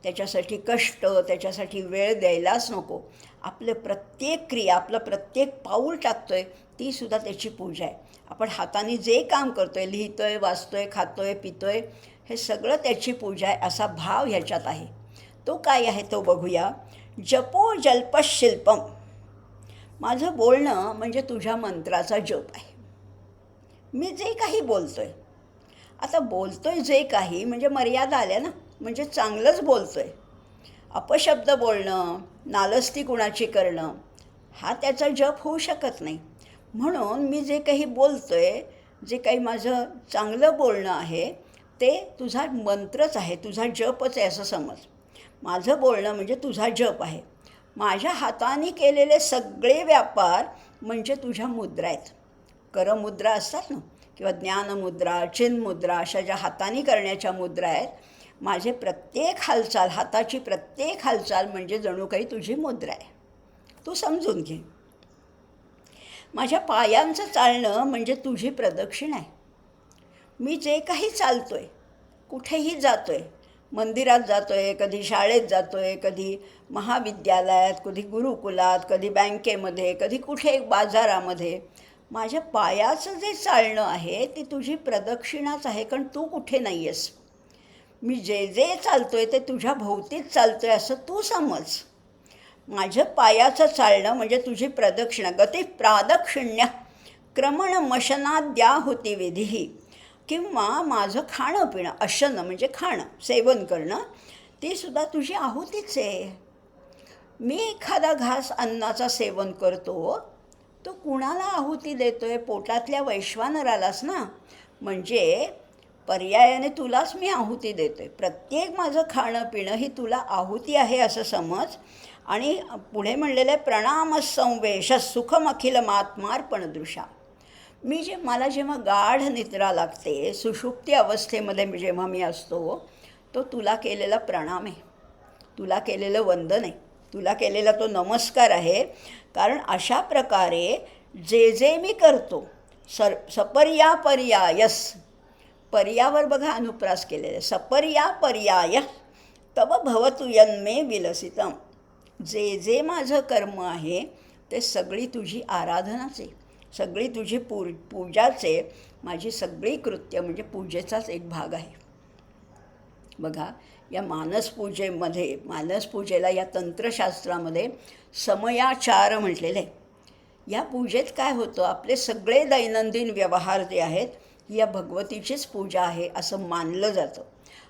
त्याच्यासाठी कष्ट, त्याच्यासाठी वेळ द्यायलाच नको. आपलं प्रत्येक क्रिया, आपलं प्रत्येक पाऊल टाकतो आहे तीसुद्धा त्याची पूजा आहे. आपण हाताने जे काम करतो आहे, लिहितो आहे, वाचतो आहे, खातो आहे, पितो आहे, हे सगळं त्याची पूजा आहे असा भाव ह्याच्यात आहे. तो काय आहे तो बघूया. जपो जल्पशिल्पम. माझं बोलणं म्हणजे तुझ्या मंत्राचा जप आहे. मी जे काही बोलतो आहे, आता बोलतो आहे जे काही म्हणजे मर्यादा आल्या ना, म्हणजे चांगलंच बोलतो आहे. अपशब्द बोलणं, नालस्ती कुणाची करणं हा त्याचा जप होऊ शकत नाही. म्हणून मी जे काही बोलतो आहे, जे काही माझं चांगलं बोलणं आहे ते तुझा मंत्रच आहे, तुझा जपच आहे असं समज. माझं बोलणं म्हणजे तुझा जप आहे. माझ्या हाताने केलेले सगळे व्यापार म्हणजे तुझ्या मुद्रा आहेत. करमुद्रा असतात ना, किंवा ज्ञानमुद्रा, चिन्मुद्रा, अशा ज्या हाताने करण्याच्या मुद्रा आहेत. माझे प्रत्येक हालचाल, हाताची प्रत्येक हालचाल म्हणजे जणू काही तुझी मुद्रा आहे. तू समजून घे. माझ्या पायांचं चालणं म्हणजे तुझी प्रदक्षिणा आहे. मी जे काही चालतो आहे, कुठेही जातो आहे, मंदिरात जातो आहे, कधी शाळेत जातो आहे, कधी महाविद्यालयात, कधी गुरुकुलात, कधी बँकेमध्ये, कधी कुठे बाजारामध्ये, माझ्या पायाचं जे चालणं आहे ती तुझी प्रदक्षिणाच आहे. कारण तू कुठे नाही आहेस. मी जे जे चालतो आहे ते तुझ्या भोवतीच चालतो आहे असं तू समज. माझं पायाचं चालणं म्हणजे तुझी प्रदक्षिणा. गती प्रादक्षिण्य क्रमणमशनाद्याहुती विधी. किंवा माझं खाणं पिणं, अशन म्हणजे खाणं, सेवन करणं, तीसुद्धा तुझी आहुतीच आहे. मी एखादा घास अन्नाचा सेवन करतो, तो कुणाला आहुती देतो आहे? पोटातल्या वैश्वानरालाच ना. म्हणजे पर्यायाने तुलाच मी आहुती देतो आहे. प्रत्येक माझं खाणं पिणं ही तुला आहुती आहे असं समज. आणि पुढे म्हणलेलं आहे प्रणाम संवेश सुखमखिलमात्मार्पणदृशा. मला जेव्हा गाढ निद्रा लागते, सुषुप्ती अवस्थेमध्ये जेव्हा मी असतो, तो तुला केलेला प्रणाम आहे. तुला केलेलं वंदन आहे, तुला केलेला तो नमस्कार आहे. कारण अशा प्रकारे जे जे मी करतो सपर्या पर्यायस, पर्यावर बघा अनुप्रास केलेले, सपर्या पर्याय तव भवतु यन्मे विलसितम. जे जे माझं कर्म आहे ते सगळी तुझी आराधनाचे, सगळी तुझी पूजाचे, माझी सगळी कृत्य म्हणजे पूजेचाच एक भाग आहे. बघा, या मानसपूजेला या तंत्रशास्त्रामध्ये समयाचार म्हटलेलं आहे. या पूजेत काय होतं, आपले सगळे दैनंदिन व्यवहार जे आहेत या भगवतीचीच पूजा आहे असं मानलं जातं.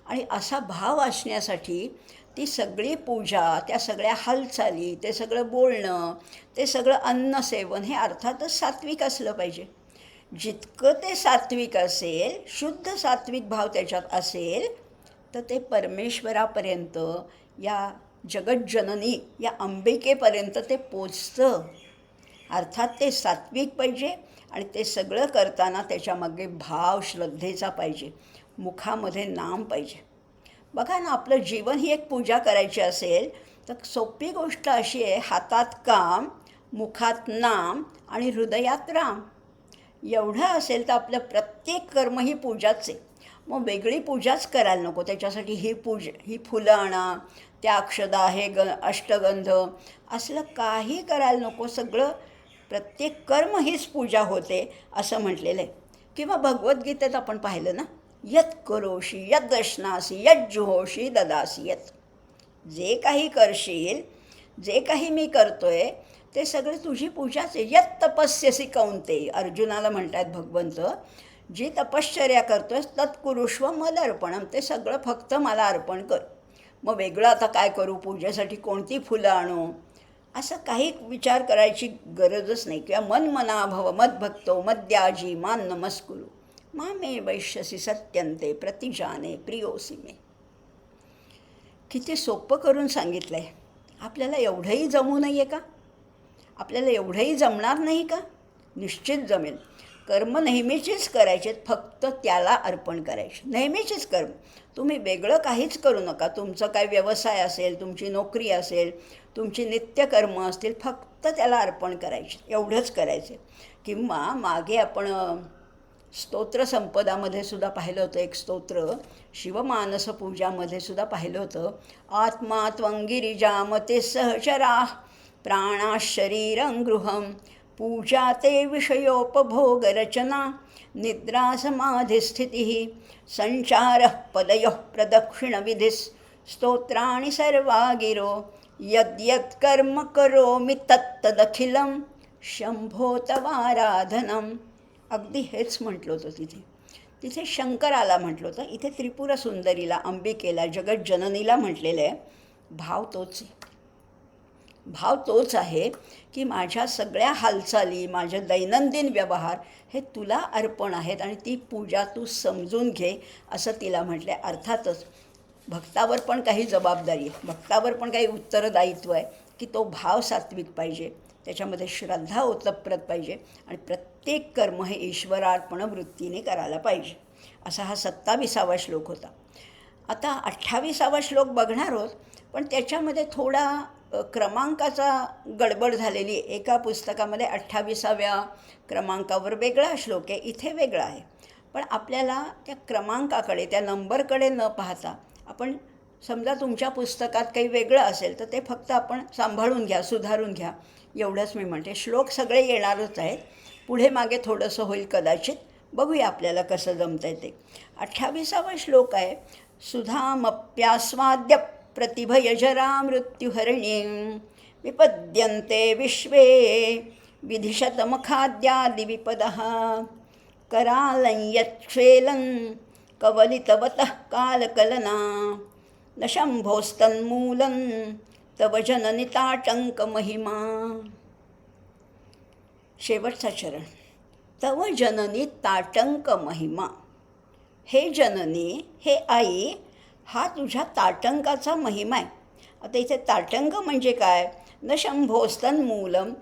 आणि असा भाव असण्यासाठी ती सगळी पूजा, त्या सगळ्या हालचाली, ते सगळं बोलणं, ते सगळं अन्नसेवन हे अर्थातच सात्विक असलं पाहिजे. जितकं ते सात्विक असेल, शुद्ध सात्विक भाव त्याच्यात असेल, तर ते परमेश्वरापर्यंत, या जगज्जननी या अंबिकेपर्यंत ते पोचतं. अर्थात ते सात्विक पाहिजे आणि ते सगळं करताना त्याच्यामागे भाव श्रद्धेचा पाहिजे, मुखामध्ये नाम पाहिजे. बघा ना, आपलं जीवन ही एक पूजा करायची असेल तर सोपी गोष्ट अशी आहे, हातात काम, मुखात नाम आणि हृदयात राम. एवढं असेल तर आपलं प्रत्येक कर्म ही पूजाच आहे. मग वेगळी पूजाच करायला नको. त्याच्यासाठी ही फुलं आणा, त्या अक्षदा, हे अष्टगंध असलं काही करायला नको. सगळं प्रत्येक कर्म हीच पूजा होते असं म्हटलेलं आहे. किंवा भगवद्गीतेत आपण पाहिलं ना, यत करोषी यत दशनासी यत जुहोशी ददासी यत. जे काही करशील, जे काही मी करतोय ते सगळे तुझी पूजाच आहे. यत तपस्यसी कौंतेय, अर्जुनाला म्हणतात भगवंत, जी तपश्चर्या करतोयस तत्कुरुष्व मदर्पणम, ते सगळं फक्त मला अर्पण कर. मग वेगळं आता काय करू, पूजेसाठी कोणती फुलं आणू, असं काही विचार करायची गरजच नाही. किंवा मन मना भव मद्भक्तो मद्याजी मान नमस्कुरु मामे वैश्यसी सत्यंते प्रतिजाने प्रियोसी मे. किती सोपं करून सांगितलं आहे. आपल्याला एवढंही जमू नाही आहे का? आपल्याला एवढंही जमणार नाही का? निश्चित जमेल. कर्म नेहमीचीच करायचे, फक्त त्याला अर्पण करायचे, नेहमीचीच कर्म. तुम्ही वेगळं काहीच करू नका. तुमचं काय व्यवसाय असेल, तुमची नोकरी असेल, तुमची नित्यकर्म असतील, फक्त त्याला अर्पण करायचे, एवढंच करायचे. किंवा मागे आपण स्तोत्रसंपदामध्ये सुद्धा पाहिलं होतं, एक स्तोत्र शिवमानस पूजामध्ये सुद्धा पाहिलं होतं. आत्मा त्वंगिरिजामते सहचरा प्राणा शरीरं गृहं पूजा ते विषयोपभोगरचना निद्रा समाधिस्थितिः संचारः पदयोः प्रदक्षिणविधिः स्तोत्राणि सर्वा गिरो यद्यत् कर्म करोमि तत्तदखिलं शंभो तवाराधनम. अगदी हेच म्हटलं होतं तिथे शंकराला म्हटलं होतं, इथे त्रिपुर सुंदरीला, अंबिकेला, जगज्जननीला म्हटलेलं आहे. भाव तोच आहे की माझ्या सगळ्या हालचाली, माझे दैनंदिन व्यवहार हे तुला अर्पण आहेत आणि ती पूजा तू समजून घे असं तिला म्हटलं आहे. अर्थातच भक्तावर पण काही जबाबदारी आहे, भक्तावर पण काही उत्तरदायित्व आहे की तो भाव सात्विक पाहिजे, त्याच्यामध्ये श्रद्धा ओतप्रत पाहिजे आणि प्रत्येक कर्म हे ईश्वरार्पण वृत्तीने करायला पाहिजे. असा हा 27वा श्लोक होता. आता 28वा श्लोक बघणार आहोत, पण त्याच्यामध्ये थोडा क्रमांकाचा गडबड झालेली आहे. एका पुस्तकामध्ये 28व्या क्रमांकावर वेगळा श्लोक आहे, इथे वेगळा आहे. पण आपल्याला त्या क्रमांकाकडे, त्या नंबरकडे न पाहता, आपण समजा तुमच्या पुस्तकात काही वेगळं असेल तर ते फक्त आपण सांभाळून घ्या, सुधारून घ्या, एवढंच मी म्हणते. श्लोक सगळे येणारच आहेत, पुढे मागे थोडंसं होईल कदाचित. बघूया आपल्याला कसं जमतं आहे ते. 28वा श्लोक आहे, सुधामप्यास्वाद्य प्रतिभयजरा मृत्युहरिणीं विपद्यन्ते विश्वे विधिशतमखाद्यादिविपदः करालं यच्छेलं कवलितवतः कालकलना न शम्भोस्तन्मूलं तव जननिताटङ्कमहिमा. शेवटचा चरण, तव जननी ताटंक महिमा. हे जननी, हे आई, हा तुझ्या ताटंकाचा महिमा आहे. आता इथे ताटंक म्हणजे काय? न शंभोस्तन्मूलम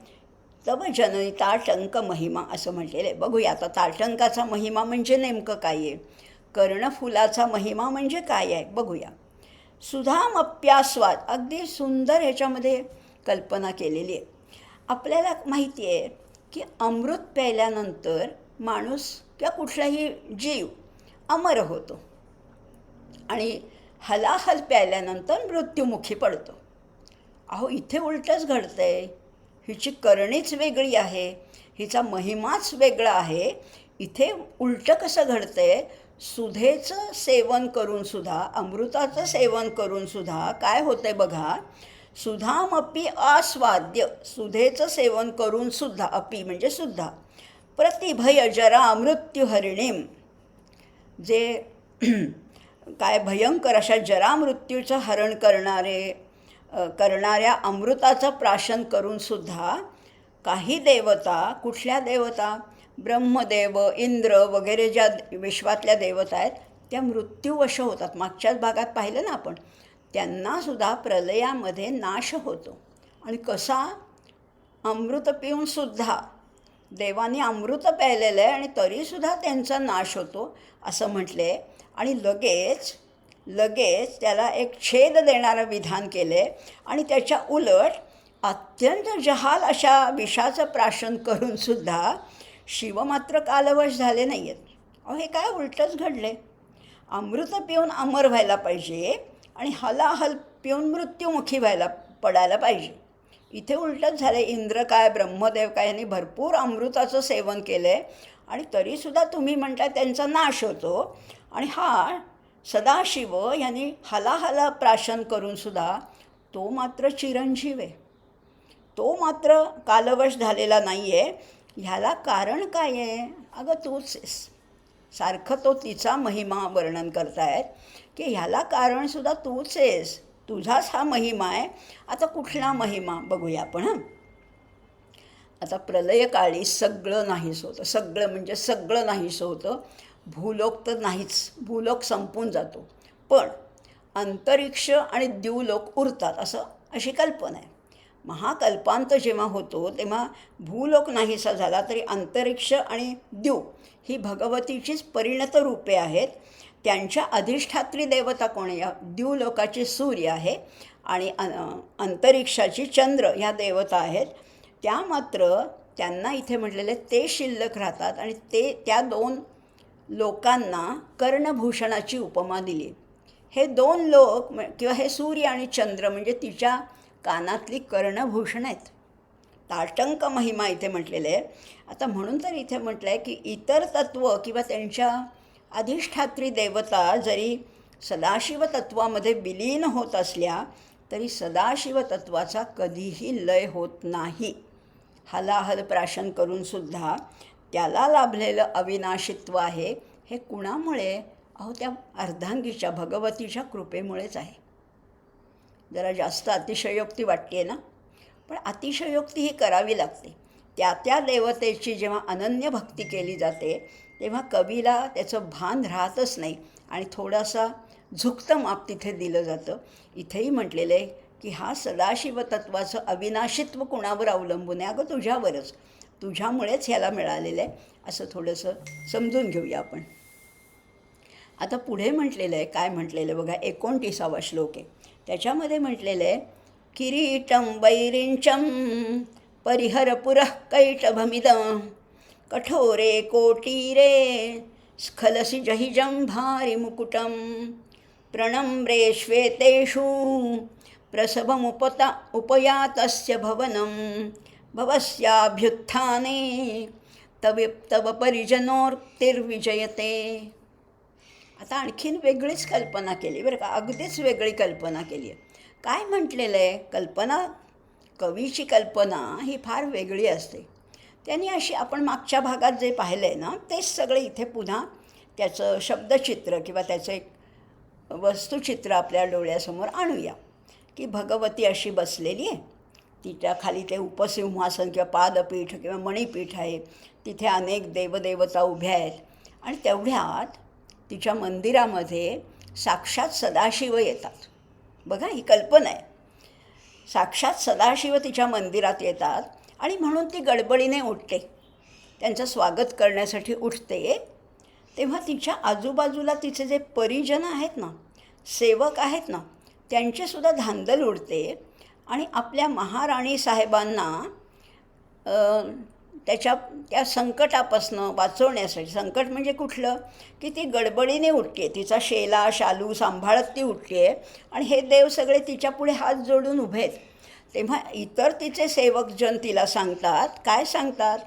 तव जननी ताटंक महिमा असं म्हटलेलं आहे. बघूया आता ताटंकाचा महिमा म्हणजे नेमकं काय आहे, कर्णफुलाचा महिमा म्हणजे काय आहे बघूया. सुधामप्यास्वाद, अगदी सुंदर ह्याच्यामध्ये कल्पना केलेली आहे. आपल्याला माहिती आहे की अमृत प्यायल्यानंतर माणूस किंवा कुठलाही जीव अमर होतो आणि हलाहल प्यायल्यानंतर मृत्युमुखी पडतो. अहो, इथे उलटंच घडतं आहे. हिची करणीच वेगळी आहे, हिचा महिमाच वेगळा आहे. इथे उलटं कसं घडतं आहे, सुधेचं सेवन करूनसुद्धा, अमृताचं सेवन करूनसुद्धा काय होतं आहे बघा. सुधामपी आस्वाद्य, सुधेचं सेवन करूनसुद्धा, अपी म्हणजे सुद्धा, प्रतिभय जरा मृत्युहरिणीम, जे काय भयंकर अशा जरामृत्यूचं हरण करणाऱ्या अमृताचं प्राशन करूनसुद्धा काही देवता, कुठल्या देवता, ब्रह्मदेव, इंद्र वगैरे ज्या विश्वातल्या देवता आहेत त्या मृत्यूवश होतात. मागच्याच भागात पाहिलं ना आपण, त्यांनासुद्धा प्रलयामध्ये नाश होतो. आणि कसा? अमृत पिऊनसुद्धा, देवानी अमृत प्यायलेलं आहे आणि तरीसुद्धा त्यांचा नाश होतो असं म्हटले. आणि लगेच त्याला एक छेद देणारं विधान केले आणि त्याच्या उलट अत्यंत जहाल अशा विषाचं प्राशन करूनसुद्धा शिव मात्र कालवश झाले नाही आहेत. अहो, हे काय उलटंच घडले. अमृत पिऊन अमर व्हायला पाहिजे आणि हलाहल पिऊन मृत्युमुखी पडायला पाहिजे. इथे उलटंच झालं. इंद्र काय, ब्रह्मदेव काय, यांनी भरपूर अमृताचं सेवन केलं आहे आणि तरीसुद्धा तुम्ही म्हणता त्यांचा नाश होतो. आणि हा सदाशिव यांनी हलाहला प्राशन करूनसुद्धा तो मात्र चिरंजीव आहे, तो मात्र कालवश झालेला नाही आहे. ह्याला कारण काय आहे? अगं तूच आहेस. सारखं तो तिचा महिमा वर्णन करतायत की ह्याला कारणसुद्धा तूच आहेस, तुझाच हा महिमा आहे. आता कुठला महिमा बघूया आपण. आता प्रलयकाळी सगळं नाहीसं होतं, सगळं म्हणजे सगळं नाहीसं होतं. भूलोक तर नाहीच, भूलोक संपून जातो, पण अंतरिक्ष आणि द्यूलोक उरतात अशी कल्पना आहे. महाकल्पांत जेव्हा होतो तेव्हा भूलोक नाहीसा झाला तरी अंतरिक्ष आणि द्यू ही भगवतीचीच परिणत रूपे आहेत. त्यांच्या अधिष्ठात्री देवता कोण आहे? द्यूलोकाची सूर्य आहे आणि अंतरिक्षाची चंद्र ह्या देवता आहेत. त्या मात्र त्यांना इथे म्हटलेले ते शिल्लक राहतात आणि त्या दोन लोकांना कर्णभूषणाची उपमा दिली. हे दोन लोक किंवा हे सूर्य आणि चंद्र म्हणजे तिच्या कानातली कर्णभूषण आहेत. ताटंक महिमा इथे म्हटलेले आहे. आता म्हणून तर इथे म्हटलं आहे की इतर तत्व किंवा त्यांच्या अधिष्ठात्री देवता जरी सदाशिव तत्वामध्ये विलीन होत असल्या तरी सदाशिव तत्वाचा कधीही लय होत नाही. हलाहल प्राशन करूनसुद्धा त्याला लाभलेलं अविनाशित्व आहे. हे कुणामुळे? अहो, त्या अर्धांगीच्या भगवतीच्या कृपेमुळेच आहे. जरा जास्त अतिशयोक्ती वाटते ना, पण अतिशयोक्ती ही करावी लागते. त्या देवतेची जेव्हा अनन्य भक्ती केली जाते तेव्हा कवीला त्याचं भान राहतच नाही आणि थोडासा झुकतं माप तिथे दिलं जातं. इथेही म्हटलेलं आहे की हा सदाशिव तत्वाचं अविनाशित्व कुणावर अवलंबून आहे? अगं तुझ्यावरच, तुझ्यामुळेच ह्याला मिळालेलं आहे असं थोडंसं समजून घेऊया आपण. आता पुढे म्हटलेलं आहे, काय म्हटलेलं आहे बघा, 29वा श्लोक आहे. त्याच्यामध्ये म्हटलेलं आहे, किरीटं वैरिंचम परिहरपुरः कैटभमिदं कठोरे कोटीरे स्खलसि जहिजं भारि मुकुटं प्रणम्रे श्वेतेषु उपयातस्य भवनं भवस्याभ्युत्थाने तव परिजनोक्तिर्विजयते. आता आणखीन वेगळीच कल्पना केली बरं का, अगदीच वेगळी कल्पना केली आहे. काय म्हटलेलं आहे? कवीची कल्पना ही फार वेगळी असते. त्यांनी अशी, आपण मागच्या भागात जे पाहिलं आहे ना तेच सगळं इथे पुन्हा त्याचं शब्दचित्र किंवा त्याचं एक वस्तुचित्र आपल्या डोळ्यासमोर आणूया. की भगवती अशी बसलेली आहे, तिच्या खाली ते उपसिंहासन किंवा पादपीठ किंवा मणिपीठ आहे, तिथे अनेक देवदेवता उभ्या आहेत आणि तेवढ्यात तिच्या मंदिरामध्ये साक्षात सदाशिव येतात. बघा, ही कल्पना आहे. साक्षात सदाशिव तिच्या मंदिरात येतात आणि म्हणून ती गडबडीने उठते, त्यांचं स्वागत करण्यासाठी उठते. तेव्हा तिच्या आजूबाजूला तिचे जे परिजन आहेत ना, सेवक आहेत ना, त्यांचीसुद्धा धांदल उडते आणि आपल्या महाराणी साहेबांना त्या संकटापासनं वाचवण्यासाठी, संकट म्हणजे कुठलं की ती गडबडीने उठते, तिचा शेला शालू सांभाळत ती उठते आणि हे देव सगळे तिच्यापुढे हात जोडून उभे आहेत. तेव्हा इतर तिचे सेवकजन तिला सांगतात, काय सांगतात,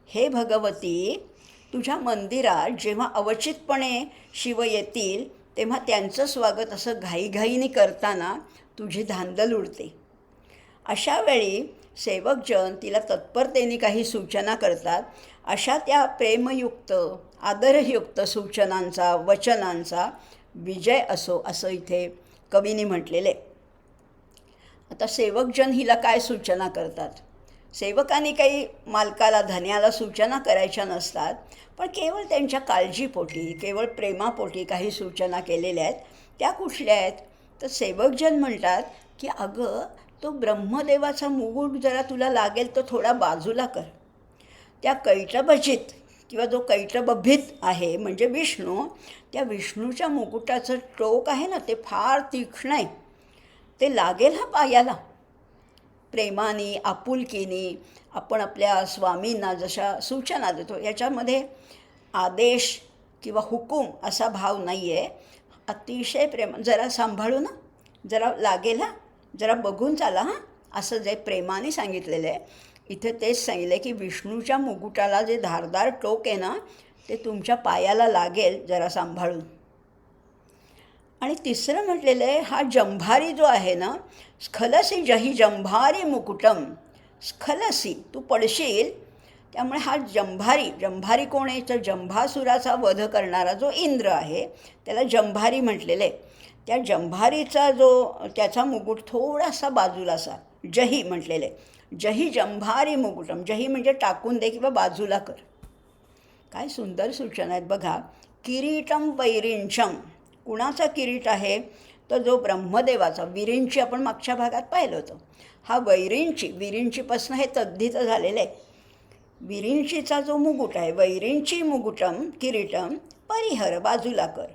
हे भगवती, तुझ्या मंदिरात जेव्हा अवचितपणे शिव येतील तेव्हा त्यांचं स्वागत असं घाईघाईने करताना तुझी धांदल उडते. अशा वेळी सेवकजन तिला तत्परतेने काही सूचना करतात. अशा त्या प्रेमयुक्त आदरयुक्त सूचनांचा वचनांचा विजय असो असं इथे कवीने म्हटलेले. आता सेवकजन हिला काय सूचना करतात. सेवकांनी काही मालकाला धन्याला सूचना करायच्या नसतात, पण केवळ त्यांच्या काळजीपोटी केवळ प्रेमापोटी काही सूचना केलेल्या आहेत. त्या कुठल्या आहेत तर सेवकजन म्हणतात की अगं, तो ब्रह्मदेवाचा मुकुट जरा तुला लागेल तो थोडा बाजूला कर. त्या कैटभजित किंवा जो कैटभभित आहे म्हणजे विष्णू, त्या विष्णूच्या मुकुटाचं टोक आहे ना ते फार तीक्ष्ण आहे, ते लागेल हा पायाला. प्रेमाने आपुलकीने आपण आपल्या स्वामींना जशा सूचना देतो याच्यामध्ये आदेश किंवा हुकूम असा भाव नाही आहे. अतिशय प्रेम, जरा सांभाळू ना, जरा लागेल हा, जरा बघून चाला हां, असं जे प्रेमाने सांगितलेलं आहे. इथे तेच सांगितलं आहे की विष्णूच्या मुकुटाला जे धारदार टोक आहे ना ते तुमच्या पायाला लागेल, जरा सांभाळून. आणि तिसरं म्हटलेलं आहे, हा जंभारी जो आहे ना, स्खलसी जही जंभारी मुकुटम, स्खलसी तू पडशील. त्यामुळे हा जंभारी कोण आहे तर जंभासुराचा वध करणारा जो इंद्र आहे त्याला जंभारी म्हटलेलं आहे. त्या जंभारीचा त्याचा मुकुट थोडासा बाजूला असा जही म्हटलेलं आहे. जही जंभारी मुकुटम, जही म्हणजे टाकून दे किंवा बाजूला कर. काय सुंदर सूचना आहेत बघा. किरीटम वैरिंचम, कुणाचा किरीट आहे तर जो ब्रह्मदेवाचा, विरिंची आपण मागच्या भागात पाहिलं होतं. हा विरिंचीपासून हे तद्धित झालेलं आहे. विरिंचीचा जो मुकुट आहे, वैरिंची मुकुटम किरीटम परिहर, बाजूला कर.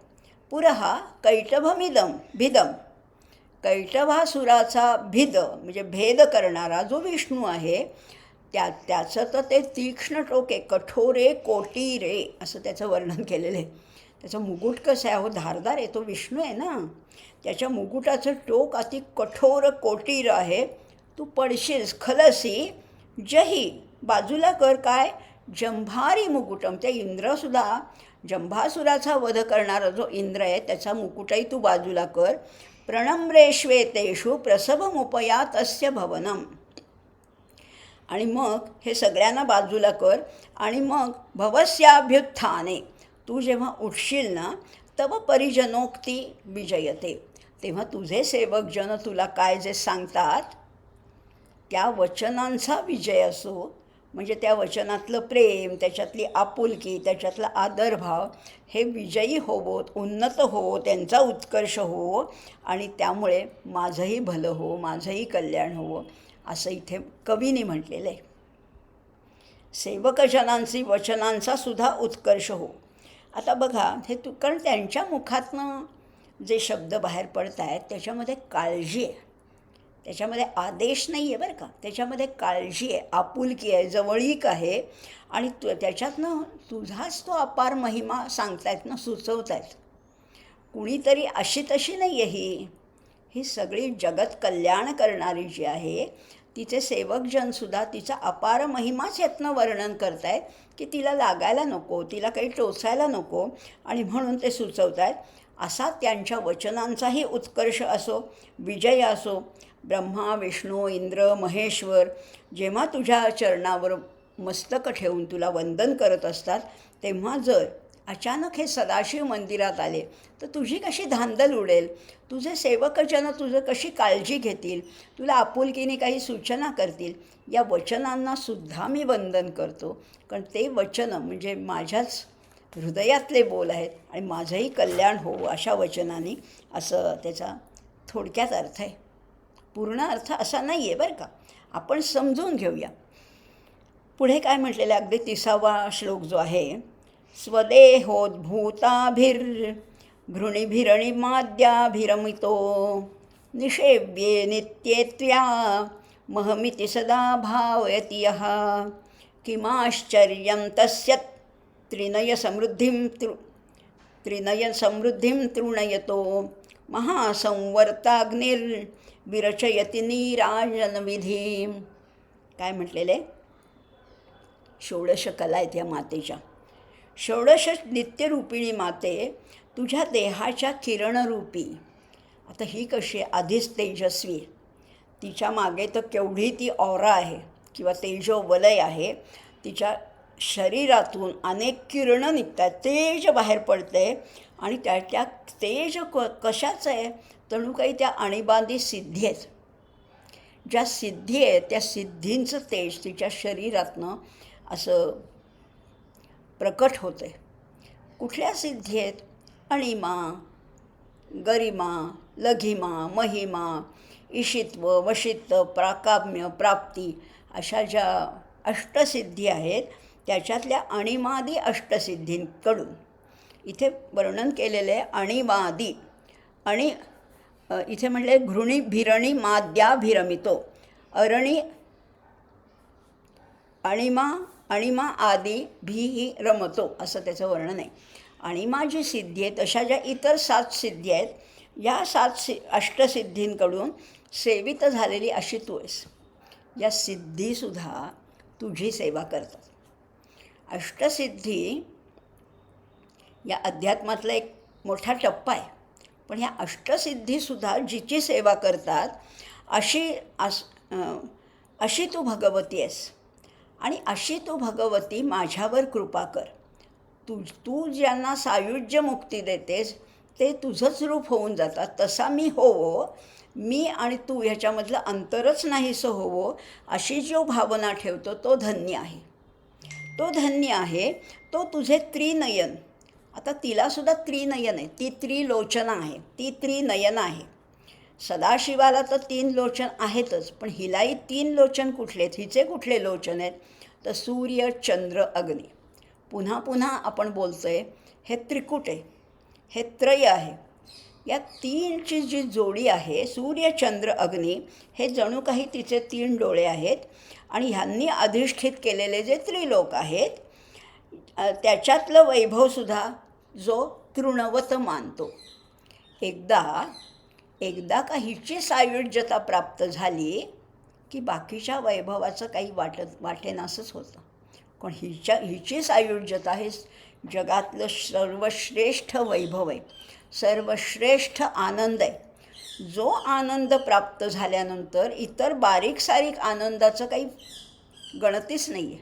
पुरहा भिदम, कैटभासुराचा भिद म्हणजे भेद करणारा जो विष्णू आहे त्याचं तर ते तीक्ष्ण टोक आहे, कठोरे कोटी रे असं त्याचं वर्णन केलेलं आहे. त्याचं मुकुट कसं आहे, धारदार आहे, तो विष्णू आहे ना, त्याच्या मुकुटाचं टोक अति कठोर कोटीर आहे. तू पडशील, खलसी जही बाजूला कर काय जंभारी मुकुटम, त्या इंद्रसुद्धा जंभासुराचा वध करणारा जो इंद्र आहे त्याचा मुकुटही तू बाजूला कर. प्रणम्रेष्वेतेषु प्रसवमुपयात अस्य भवनम, आणि मग हे सगळ्यांना बाजूला कर. आणि मग भवस्याभ्युत्थाने, तू जेव्हा उठशील ना तव परिजनोक्ती विजयते, तेव्हा तुझे सेवकजन तुला काय जे सांगतात त्या वचनांचा विजय असो. म्हणजे त्या वचनातलं प्रेम, त्याच्यातली आपुलकी, त्याच्यातला आदरभाव हे विजयी होवोत, उन्नत हो, त्यांचा उत्कर्ष हो, आणि त्यामुळे माझंही भलं हो, माझंही कल्याण हो असं इथे कवीने म्हटलेलं आहे. सेवकजनांची वचनांचा सुद्धा उत्कर्ष हो. आता बघा हे कारण त्यांच्या मुखातनं जे शब्द बाहेर पडत आहेत त्याच्यामध्ये काळजी आहे, त्याच्यामध्ये आदेश नाही आहे बरं का, त्याच्यामध्ये काळजी आहे, आपुलकी आहे, जवळीक आहे. आणि त्याच्यातनं तुझाच तो अपार महिमा सांगतायत ना, सुचवतायत. कुणीतरी अशी तशी नाही आहे ही सगळी जगत कल्याण करणारी जी आहे तिचे सेवकजनसुद्धा तिचा अपार महिमाच यातनं वर्णन करतायत की तिला लागायला नको, तिला काही टोचायला नको, आणि म्हणून ते सुचवत आहेत. असा त्यांच्या वचनांचाही उत्कर्ष असो, विजय असो. ब्रह्मा विष्णू इंद्र महेश्वर जेव्हा तुझ्या चरणावर मस्तक ठेवून तुला वंदन करत असतात तेव्हा जर अचानक हे सदाशिव मंदिरात आले तर तुझी कशी धांदल उडेल, तुझे सेवकजन तुझं कशी काळजी घेतील, तुला आपुलकीने काही सूचना करतील. या वचनांनासुद्धा मी वंदन करतो, कारण ते वचनं म्हणजे माझ्याच हृदयातले बोल आहेत आणि माझंही कल्याण होवं अशा वचनांनी, असं त्याचा थोडक्यात अर्थ आहे. पूर्ण अर्थ असा नाही आहे बरं का, आपण समजून घेऊया. पुढे काय म्हटलेलं आहे, अगदी 30वा श्लोक जो आहे, स्वदेहोद्भूताभिर्भृणिभिरणिमाद्याभिरमितो निषेव्ये नित्येत्व्या महमिति सदा भावयति यः किमाश्चर्यं तस्य त्रिनयसमृद्धिं तृणयतो महासंवर्ताग्निर्विरचयति नीराजनविधीं. काय म्हटलेले? षोडश कला आहेत या मातेच्या. षोडश नित्यरूपिणी माते, तुझ्या देहाच्या किरणरूपी. आता ही कशी आहे? आधीच तेजस्वी, तिच्या मागे तर केवढी ती ऑरा आहे किंवा तेजोवलय आहे. तिच्या शरीरातून अनेक किरणं निघतात, तेज बाहेर पडते आणि त्या तेज कशाचं आहे? जणू काही त्या आणीबांधी सिद्धी आहेत. ज्या सिद्धी आहेत त्या सिद्धींचं तेज तिच्या शरीरातनं असं प्रकट होते. कुठल्या सिद्धी आहेत? अणिमा, गरिमा, लघिमा, महिमा, ईशित्व, वशित्व, प्राकाम्य, प्राप्ती अशा ज्या अष्टसिद्धी आहेत त्याच्यातल्या अणिमादी अष्टसिद्धींकडून इथे वर्णन केलेले आहे. अणिमादी आणि इथे म्हणले घृणी भिरणी माद्याभिरमितो. अरणी अणिमा आदी भी रमतो असं त्याचं वर्णन आहे. अणिमा जी सिद्धी आहे तशा ज्या इतर 7 सिद्धी आहेत, या 7 अष्टसिद्धींकडून सेवित झालेली अशी तू आहेस. या सिद्धीसुद्धा तुझी सेवा करतात. अष्टसिद्धी या अध्यात्मातला एक मोठा टप्पा आहे, पण ह्या अष्टसिद्धीसुद्धा जिची सेवा करतात अशी तू भगवती आहेस. आणि अशी तू भगवती माझ्यावर कृपा कर. तू ज्यांना सायुज्य मुक्ती देतेस ते तुझंच रूप होऊन जातात. तसा मी होवो, मी आणि तू ह्याच्यामधलं अंतरच नाहीसं होवो अशी जो भावना ठेवतो तो धन्य आहे. तो धन्य आहे. तो तुझे त्रिनयन. आता तिलासुद्धा त्रिनयन आहे, ती त्रिलोचना आहे, ती त्रिनयन आहे. सदाशिवाला तर 3 लोचन आहेतच, पण हिलाही 3 लोचन कुठले आहेत? हिचे कुठले लोचन आहेत? तर सूर्य, चंद्र, अग्नी. पुन्हा पुन्हा आपण बोलतो आहे हे त्रिकूट आहे, हे त्रय आहे. या 3ची जी जोडी आहे, सूर्य, चंद्र, अग्नी, हे जणू काही तिचे 3 डोळे आहेत. आणि ह्यांनी अधिष्ठित केलेले जे त्रिलोक आहेत त्याच्यातलं वैभवसुद्धा जो तृणवत मानतो. एकदा का हिची सायुज्यता प्राप्त झाली की बाकीच्या वैभवाचं काही वाटेनासंच होतं. पण हिची सायुज्यता हे जगातलं सर्वश्रेष्ठ वैभव आहे, सर्वश्रेष्ठ आनंद आहे. जो आनंद प्राप्त झाल्यानंतर इतर बारीक सारीक आनंदाचं काही गणतीच नाही आहे.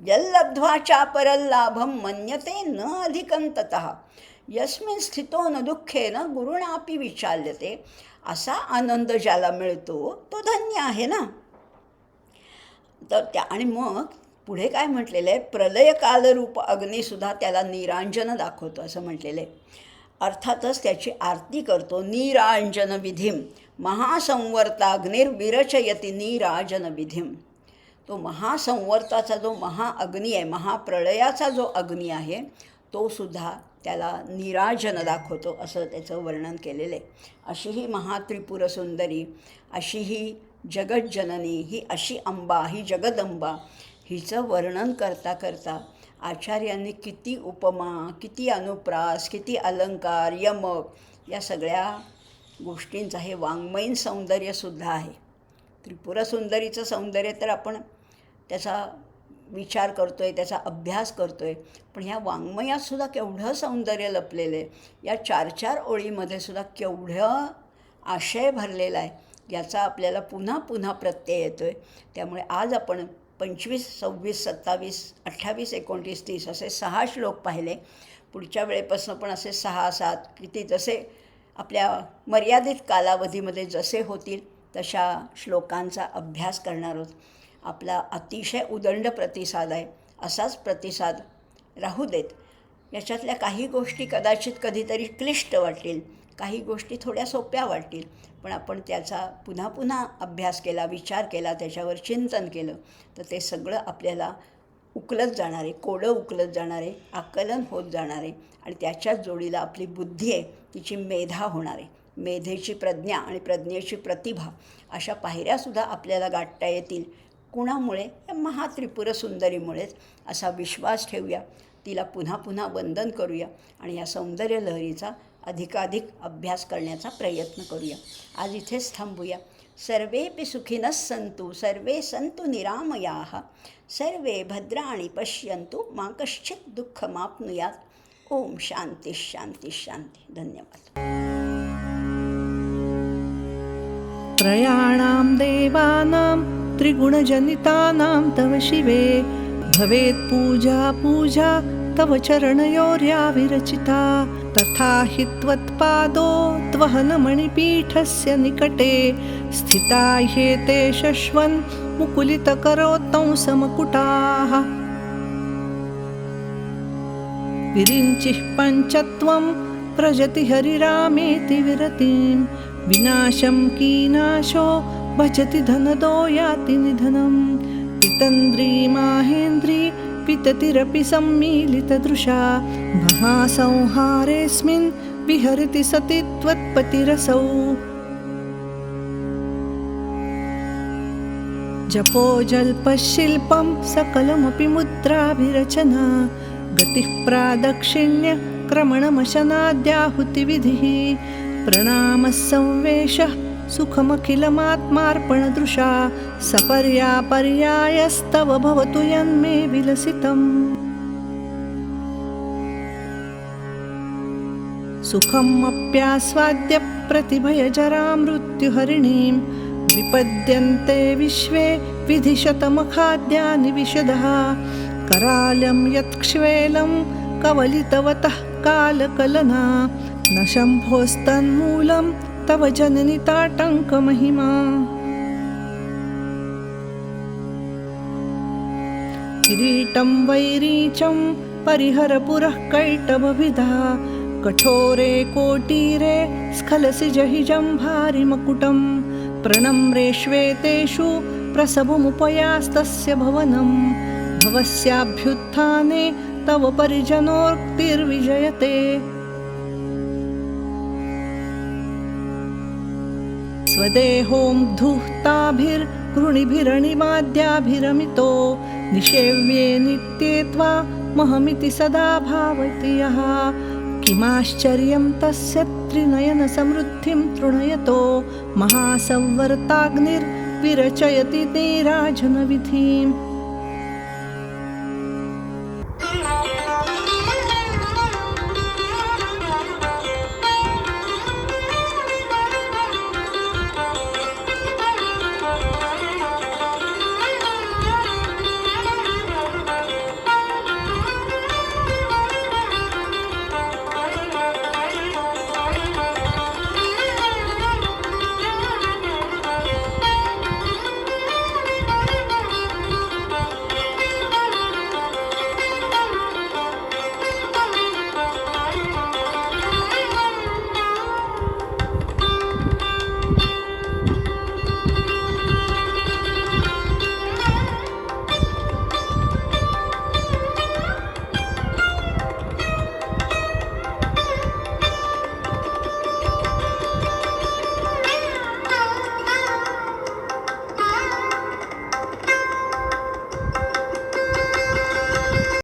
यल्लब्ध्वा चापरल्लाभं मन्यते न अधिकं ततः यस्मिन् स्थितो न दुःखेन गुरुणापि विचाल्यते. असा आनंद ज्याला मिळतो तो धन्य आहे ना. तर आणि मग पुढे काय म्हटलेलं आहे? प्रलयकालरूप अग्नीसुद्धा त्याला निरांजन दाखवतो असं म्हटलेलं आहे. अर्थातच त्याची आरती करतो. नीराजनविधीम महासंवर्ताग्निर्विरचयति नीराजनविधीम. तो महासंवर्ताचा जो महाअग्नी आहे, महाप्रलयाचा जो अग्नी आहे, तो सुद्धा त्याला निराजन दाखवतो असं त्याचं वर्णन केलेलं आहे. अशी ही महात्रिपुरसुंदरी, अशी ही जगज्जननी, ही अशी अंबा, ही जगदंबा, हिचं वर्णन करता करता आचार्यांनी किती उपमा, किती अनुप्रास, किती अलंकार, यमक या सगळ्या गोष्टींचं हे वाङ्मयीन सौंदर्यसुद्धा आहे. त्रिपुरसुंदरीचं सौंदर्य तर आपण त्याचा विचार करतो आहे, त्याचा अभ्यास करतो आहे, पण ह्या वाङ्मयातसुद्धा केवढं सौंदर्य लपलेलं आहे. या 4-4 ओळीमध्ये सुद्धा केवढं आशय भरलेला आहे याचा आपल्याला पुन्हा पुन्हा प्रत्यय येतो आहे. त्यामुळे आज आपण 25, 26, 27, 28, 29, 30 असे 6 श्लोक पाहिले. पुढच्या वेळेपासून पण असे 6, 7 किती जसे आपल्या मर्यादित कालावधीमध्ये जसे होतील तशा श्लोकांचा अभ्यास करणार आहोत. आपला अतिशय उदंड प्रतिसाद आहे, असाच प्रतिसाद राहू देत. याच्यातल्या काही गोष्टी कदाचित कधीतरी क्लिष्ट वाटतील, काही गोष्टी थोड्या सोप्या वाटतील, पण आपण त्याचा पुन्हा पुन्हा अभ्यास केला, विचार केला, त्याच्यावर चिंतन केलं तर ते सगळं आपल्याला उकलत जाणार आहे, कोडं उकलत जाणार आहे, आकलन होत जाणार आहे आणि त्याच्याच जोडीला आपली बुद्धी आहे तिची मेधा होणार आहे. मेधेची प्रज्ञा आणि प्रज्ञेची प्रतिभा अशा पायऱ्यासुद्धा आपल्याला गाठता येतील. कुणामुळे? या महात्रिपुर सुंदरीमुळेच असा विश्वास ठेवूया. तिला पुन्हा पुन्हा वंदन करूया आणि या सौंदर्य लहरीचा अधिकाधिक अभ्यास करण्याचा प्रयत्न करूया. आज इथेच थांबूया. सर्वेपि सुखिनः सन्तु, सर्वे सन्तु निरामयाः, सर्वे भद्राणि पश्यन्तु, मा कश्चित् दुःखमाप्नुयात्. ओम शांती शांती शांती. धन्यवाद. त्रयाणां देवानां त्रिगुणजनितानां तव शिवे भवेत् पूजा पूजा तव चरणयोर्या विरचिता. तथा हि त्वत्पादो द्वहनमणिपीठस्य निकटे स्थिता ह्येते शश्वन् मुकुलितकरोत्तं समकुटाः. विरिञ्चिः पञ्चत्वं प्रजति हरिरामेति विरतिं विनाशं कीनाशो भजति धनदो याति निधनं. वितन्द्री माहेन्द्री विततिरपि सम्मीलितदृशा महासंहारेऽस्मिन् विहरति सति त्वत्पतिरसौ. जपो जल्पशिल्पं सकलमपि मुद्राभिरचना गतिः प्रादक्षिण्य क्रमणमशनाद्याहुतिविधिः. प्रणामः संवेशः सुखमखिलमात्मार्पणदृशा सपर्यापर्यायस्तव भवतु यन्मे विलसितम्. सुखमप्यास्वाद्य प्रतिभयजरा मृत्युहरिणीं विपद्यन्ते विश्वे विधिशतमखाद्यानि विशदः. करालं यत्क्ष्वेलं कवलितवतः कालकलना न शम्भोस्तन्मूलं तव जननि ताटङ्कमहिमा. किरीटं वैरीचं परिहरपुरः कैटभविधा कठोरे कोटीरे स्खलसि जहिजं भारिमकुटं. प्रणम्रेष्वेतेषु प्रसभमुपयास्तस्य भवनं भवस्याभ्युत्थाने तव परिजनोक्तिर्विजयते. स्वदेहोऽधुताभिर्घृणिभिरणिमाद्याभिरमितो निषेव्ये नित्ये त्वामहमिति सदा भावति यः. किमाश्चर्यं तस्य त्रिनयनसमृद्धिं तृणयतो महासंवर्ताग्निर्विरचयति नीराजनविधिम्.